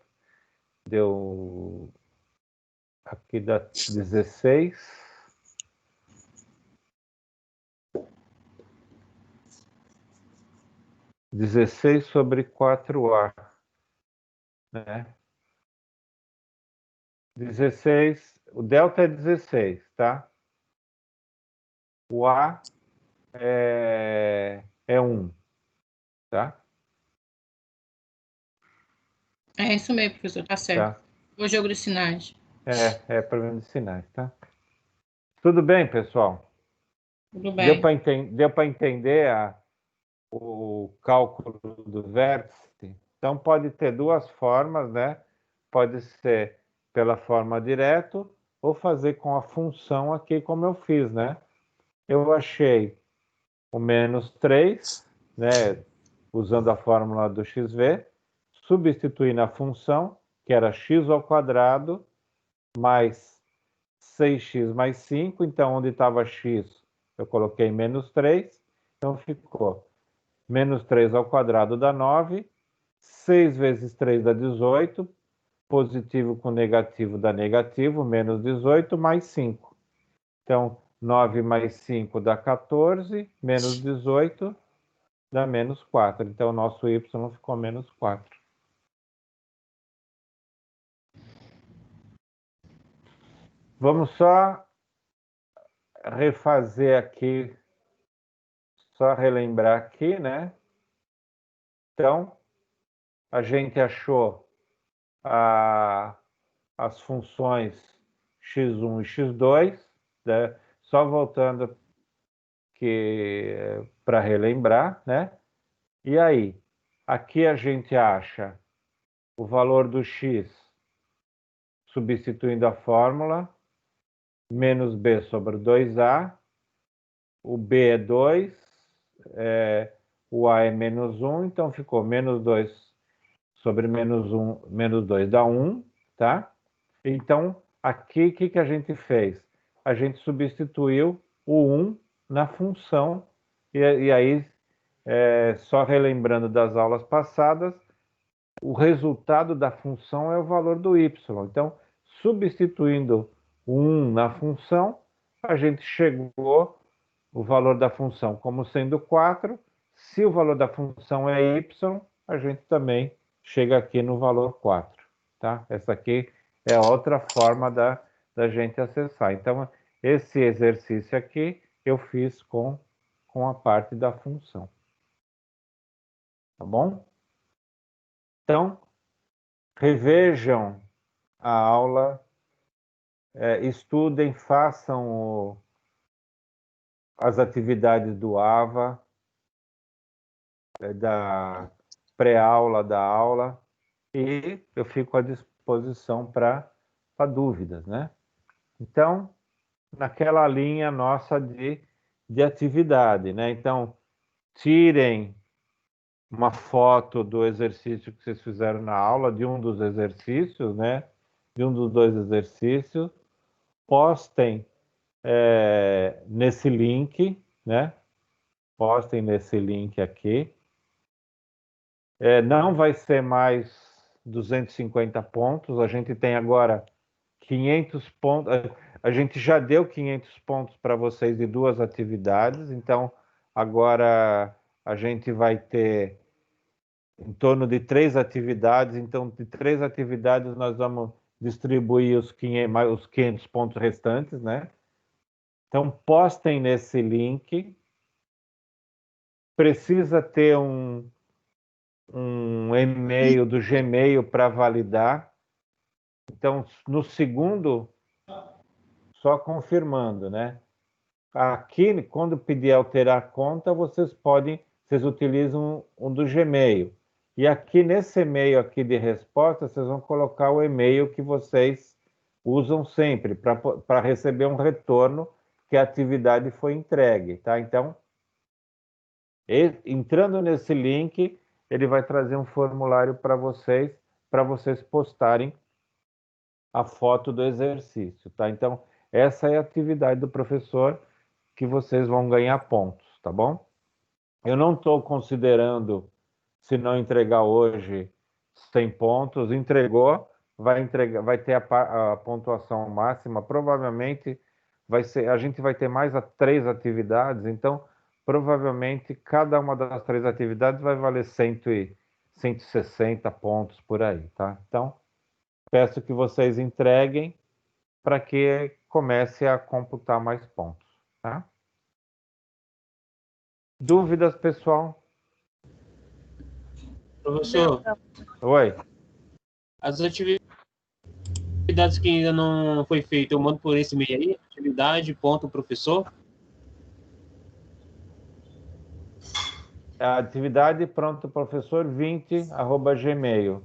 aqui dá 16. Dezesseis sobre 4A, né? 16, o delta é 16, tá? O A é 1, tá? É isso mesmo, professor, tá certo. Tá. O jogo de sinais. É problema de sinais, tá? Tudo bem, pessoal? Tudo bem. Deu para entender o cálculo do vértice? Então, pode ter duas formas, né? Pode ser pela forma direto ou fazer com a função aqui, como eu fiz, né? Eu achei o menos 3, né? Usando a fórmula do XV, substituí na função, que era x ao quadrado, mais 6x mais 5, então onde estava x, eu coloquei menos 3, então ficou menos 3 ao quadrado dá 9, 6 vezes 3 dá 18, positivo com negativo dá negativo, menos 18, mais 5. Então, 9 mais 5 dá 14, menos 18 dá menos 4. Então, o nosso y ficou menos 4. Vamos só refazer aqui, só relembrar aqui, né? Então, a gente achou as funções x1 e x2, né? Só voltando para relembrar, né? E aí, aqui a gente acha o valor do x substituindo a fórmula, menos b sobre 2a, o b é 2, o a é menos 1, então ficou menos 2 sobre menos 1, menos 2 dá 1, tá? Então, aqui, o que a gente fez? A gente substituiu o 1 na função, e aí, só relembrando das aulas passadas, o resultado da função é o valor do y. Então, substituindo o 1 na função, a gente chegou o valor da função como sendo 4. Se o valor da função é y, a gente também chega aqui no valor 4. Tá? Essa aqui é outra forma da gente acessar. Então, esse exercício aqui eu fiz com a parte da função. Tá bom? Então, revejam a aula, estudem, façam as atividades do AVA, da pré-aula, da aula, e eu fico à disposição para dúvidas, né? Então, naquela linha nossa de atividade, né? Então, tirem uma foto do exercício que vocês fizeram na aula, de um dos exercícios, né? De um dos 2 exercícios, postem nesse link, né? Postem nesse link aqui. Não vai ser mais 250 pontos, a gente tem agora 500 pontos, a gente já deu 500 pontos para vocês de 2 atividades, então agora a gente vai ter em torno de 3 atividades, então de 3 atividades nós vamos distribuir os 500 pontos restantes, né? Então postem nesse link, precisa ter um e-mail do Gmail para validar, então no segundo, só confirmando, né? Aqui, quando pedir alterar conta, vocês utilizam um do Gmail. E aqui nesse e-mail aqui de resposta, vocês vão colocar o e-mail que vocês usam sempre para receber um retorno que a atividade foi entregue, tá? Então, entrando nesse link, ele vai trazer um formulário para vocês postarem a foto do exercício, tá? Então, essa é a atividade do professor que vocês vão ganhar pontos, tá bom? Eu não estou considerando, se não entregar hoje, 100 pontos. Entregou, vai ter a pontuação máxima. Provavelmente a gente vai ter mais 3 atividades, então provavelmente cada uma das 3 atividades vai valer 160 pontos por aí, tá? Então, peço que vocês entreguem para que comece a computar mais pontos, tá? Dúvidas, pessoal? Professor. Oi. As atividades que ainda não foi feita, eu mando por esse e-mail aí, atividade.professor. Atividade pronto professor 20 @gmail.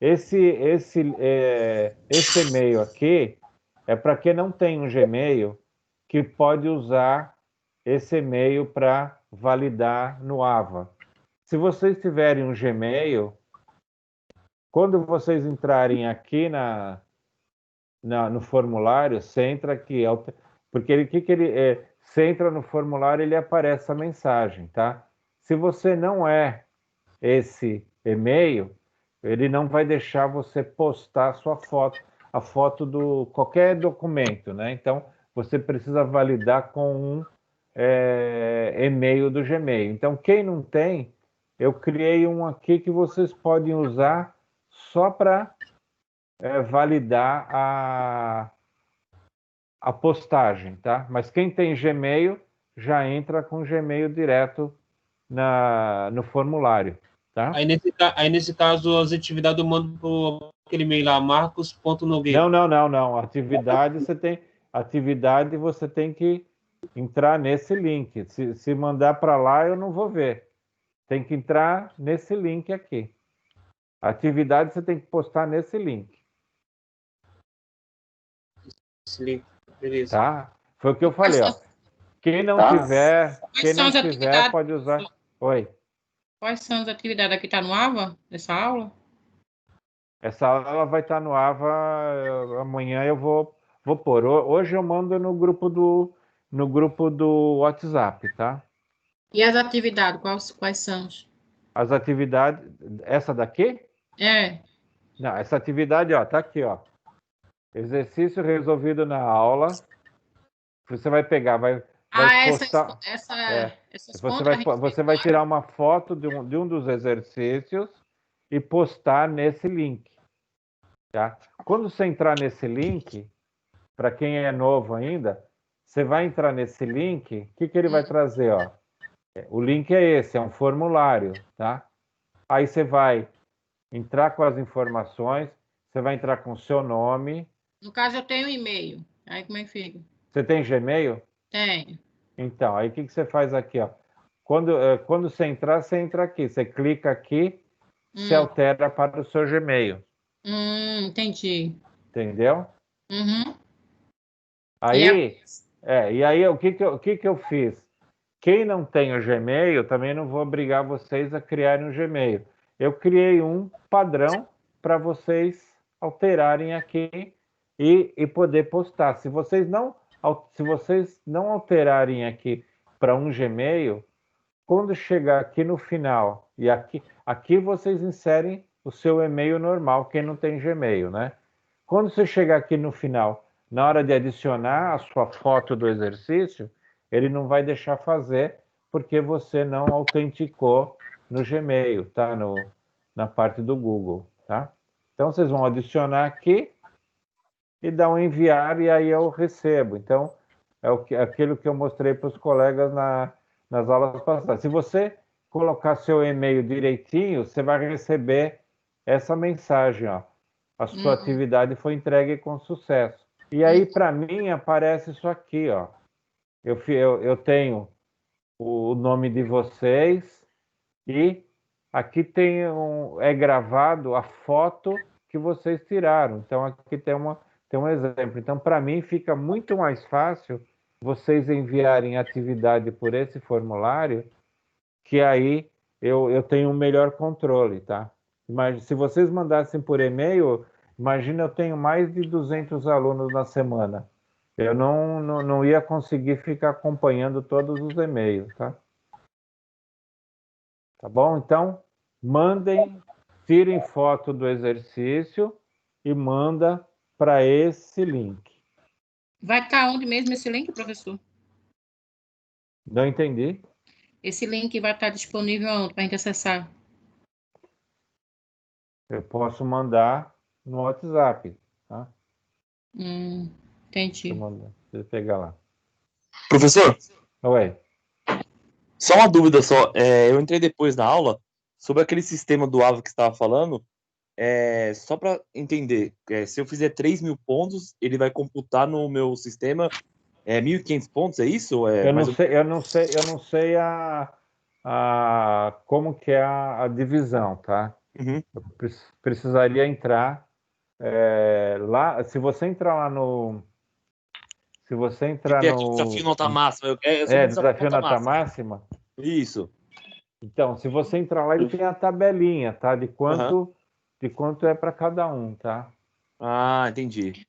esse e-mail aqui é para quem não tem um Gmail, que pode usar esse e-mail para validar no AVA. Se vocês tiverem um Gmail, quando vocês entrarem aqui no formulário, você entra aqui, porque você entra no formulário, ele aparece a mensagem, tá? Se você não é esse e-mail, ele não vai deixar você postar a sua foto, a foto do qualquer documento, né? Então, você precisa validar com um e-mail do Gmail. Então, quem não tem, eu criei um aqui que vocês podem usar só para validar a postagem, tá? Mas quem tem Gmail já entra com Gmail direto no formulário, tá? Aí nesse caso, as atividades eu mando para aquele e-mail lá, marcos.nogueira. Não. Atividade você tem que entrar nesse link. Se mandar para lá, eu não vou ver. Tem que entrar nesse link aqui. Atividade você tem que postar nesse link. Esse link, beleza. Tá? Foi o que eu falei, ó. Quem não tiver, pode usar. Oi. Quais são as atividades que está no AVA, dessa aula? Essa aula vai estar no AVA, amanhã eu vou pôr. Hoje eu mando no grupo do WhatsApp, tá? E as atividades, quais são? As atividades, essa daqui? É. Não, essa atividade, ó, tá aqui, ó. Exercício resolvido na aula. Você vai pegar, vai postar. Você vai tirar uma foto de um dos exercícios e postar nesse link, tá? Quando você entrar nesse link, para quem é novo ainda, você vai entrar nesse link, o que ele vai trazer, ó? O link é esse, é um formulário, tá? Aí você vai entrar com as informações, você vai entrar com o seu nome. No caso, eu tenho e-mail. Aí como é que fica? Você tem Gmail? Tenho. Então, aí o que você faz aqui, ó? Quando você entra aqui. Você clica aqui, se altera para o seu Gmail. Entendi. Entendeu? Uhum. Aí, e aí o que eu fiz? Quem não tem o Gmail, também não vou obrigar vocês a criarem um Gmail. Eu criei um padrão para vocês alterarem aqui e poder postar. Se vocês não alterarem aqui para um Gmail, quando chegar aqui no final, e aqui vocês inserem o seu e-mail normal, quem não tem Gmail, né? Quando você chegar aqui no final, na hora de adicionar a sua foto do exercício, ele não vai deixar fazer, porque você não autenticou no Gmail, tá? Na parte do Google, tá? Então, vocês vão adicionar aqui e dar um enviar, e aí eu recebo. Então, aquilo que eu mostrei para os colegas nas aulas passadas. Se você colocar seu e-mail direitinho, você vai receber essa mensagem, ó. A sua atividade foi entregue com sucesso. E aí, para mim, aparece isso aqui, ó. Eu tenho o nome de vocês e aqui é gravado a foto que vocês tiraram. Então, aqui tem um exemplo. Então, para mim, fica muito mais fácil vocês enviarem atividade por esse formulário, que aí eu tenho um melhor controle, tá? Mas se vocês mandassem por e-mail, imagina, eu tenho mais de 200 alunos na semana. Eu não ia conseguir ficar acompanhando todos os e-mails, tá? Tá bom? Então, tirem foto do exercício e manda para esse link. Vai estar onde mesmo esse link, professor? Não entendi. Esse link vai estar disponível onde para a gente acessar? Eu posso mandar no WhatsApp, tá? Entendi. Deixa eu pegar lá. Professor? Oi. Só uma dúvida só. Eu entrei depois na aula sobre aquele sistema do AVA que você estava falando. Só para entender, se eu fizer 3.000 pontos, ele vai computar no meu sistema 1.500 pontos, é isso? Eu não sei como que é a divisão, tá? Eu precisaria entrar lá. Se você entrar lá no... Se você entrar Tem no... aqui desafio nota máxima. Desafio nota máxima. Isso. Então, se você entrar lá, ele tem a tabelinha, tá? De quanto é para cada um, tá? Ah, entendi.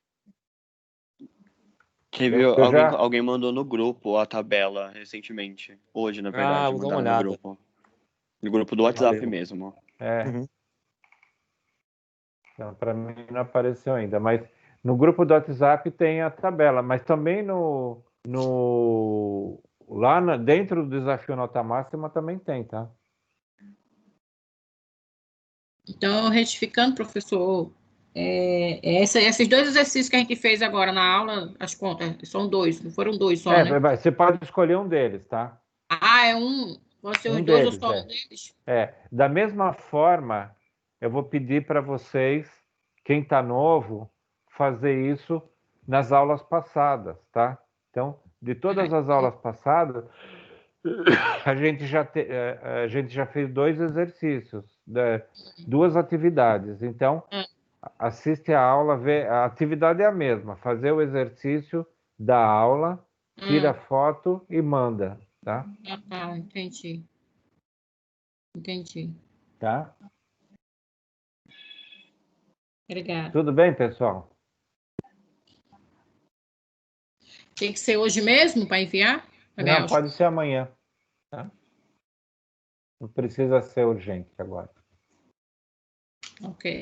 Alguém mandou no grupo a tabela recentemente. Hoje, na verdade, vou dar uma mandaram olhada. no grupo. No grupo do WhatsApp Valeu. mesmo. Então, para mim não apareceu ainda, mas no grupo do WhatsApp tem a tabela, mas também dentro do desafio nota máxima também tem, tá? Então, retificando, professor, esses 2 exercícios que a gente fez agora na aula, as contas, são 2, não foram 2 só, né? Você pode escolher um deles, tá? É um? Pode ser os 2 deles, ou só um deles? Da mesma forma, eu vou pedir para vocês, quem está novo, fazer isso nas aulas passadas, tá? Então, de todas as aulas passadas, a gente já fez 2 exercícios, 2 atividades. Então, assiste a aula, a atividade é a mesma, fazer o exercício da aula, tira foto e manda, tá? Entendi. Entendi. Tá? Obrigada. Tudo bem, pessoal? Tem que ser hoje mesmo para enviar? Não, pode ser amanhã. Tá? Não precisa ser urgente agora. Ok.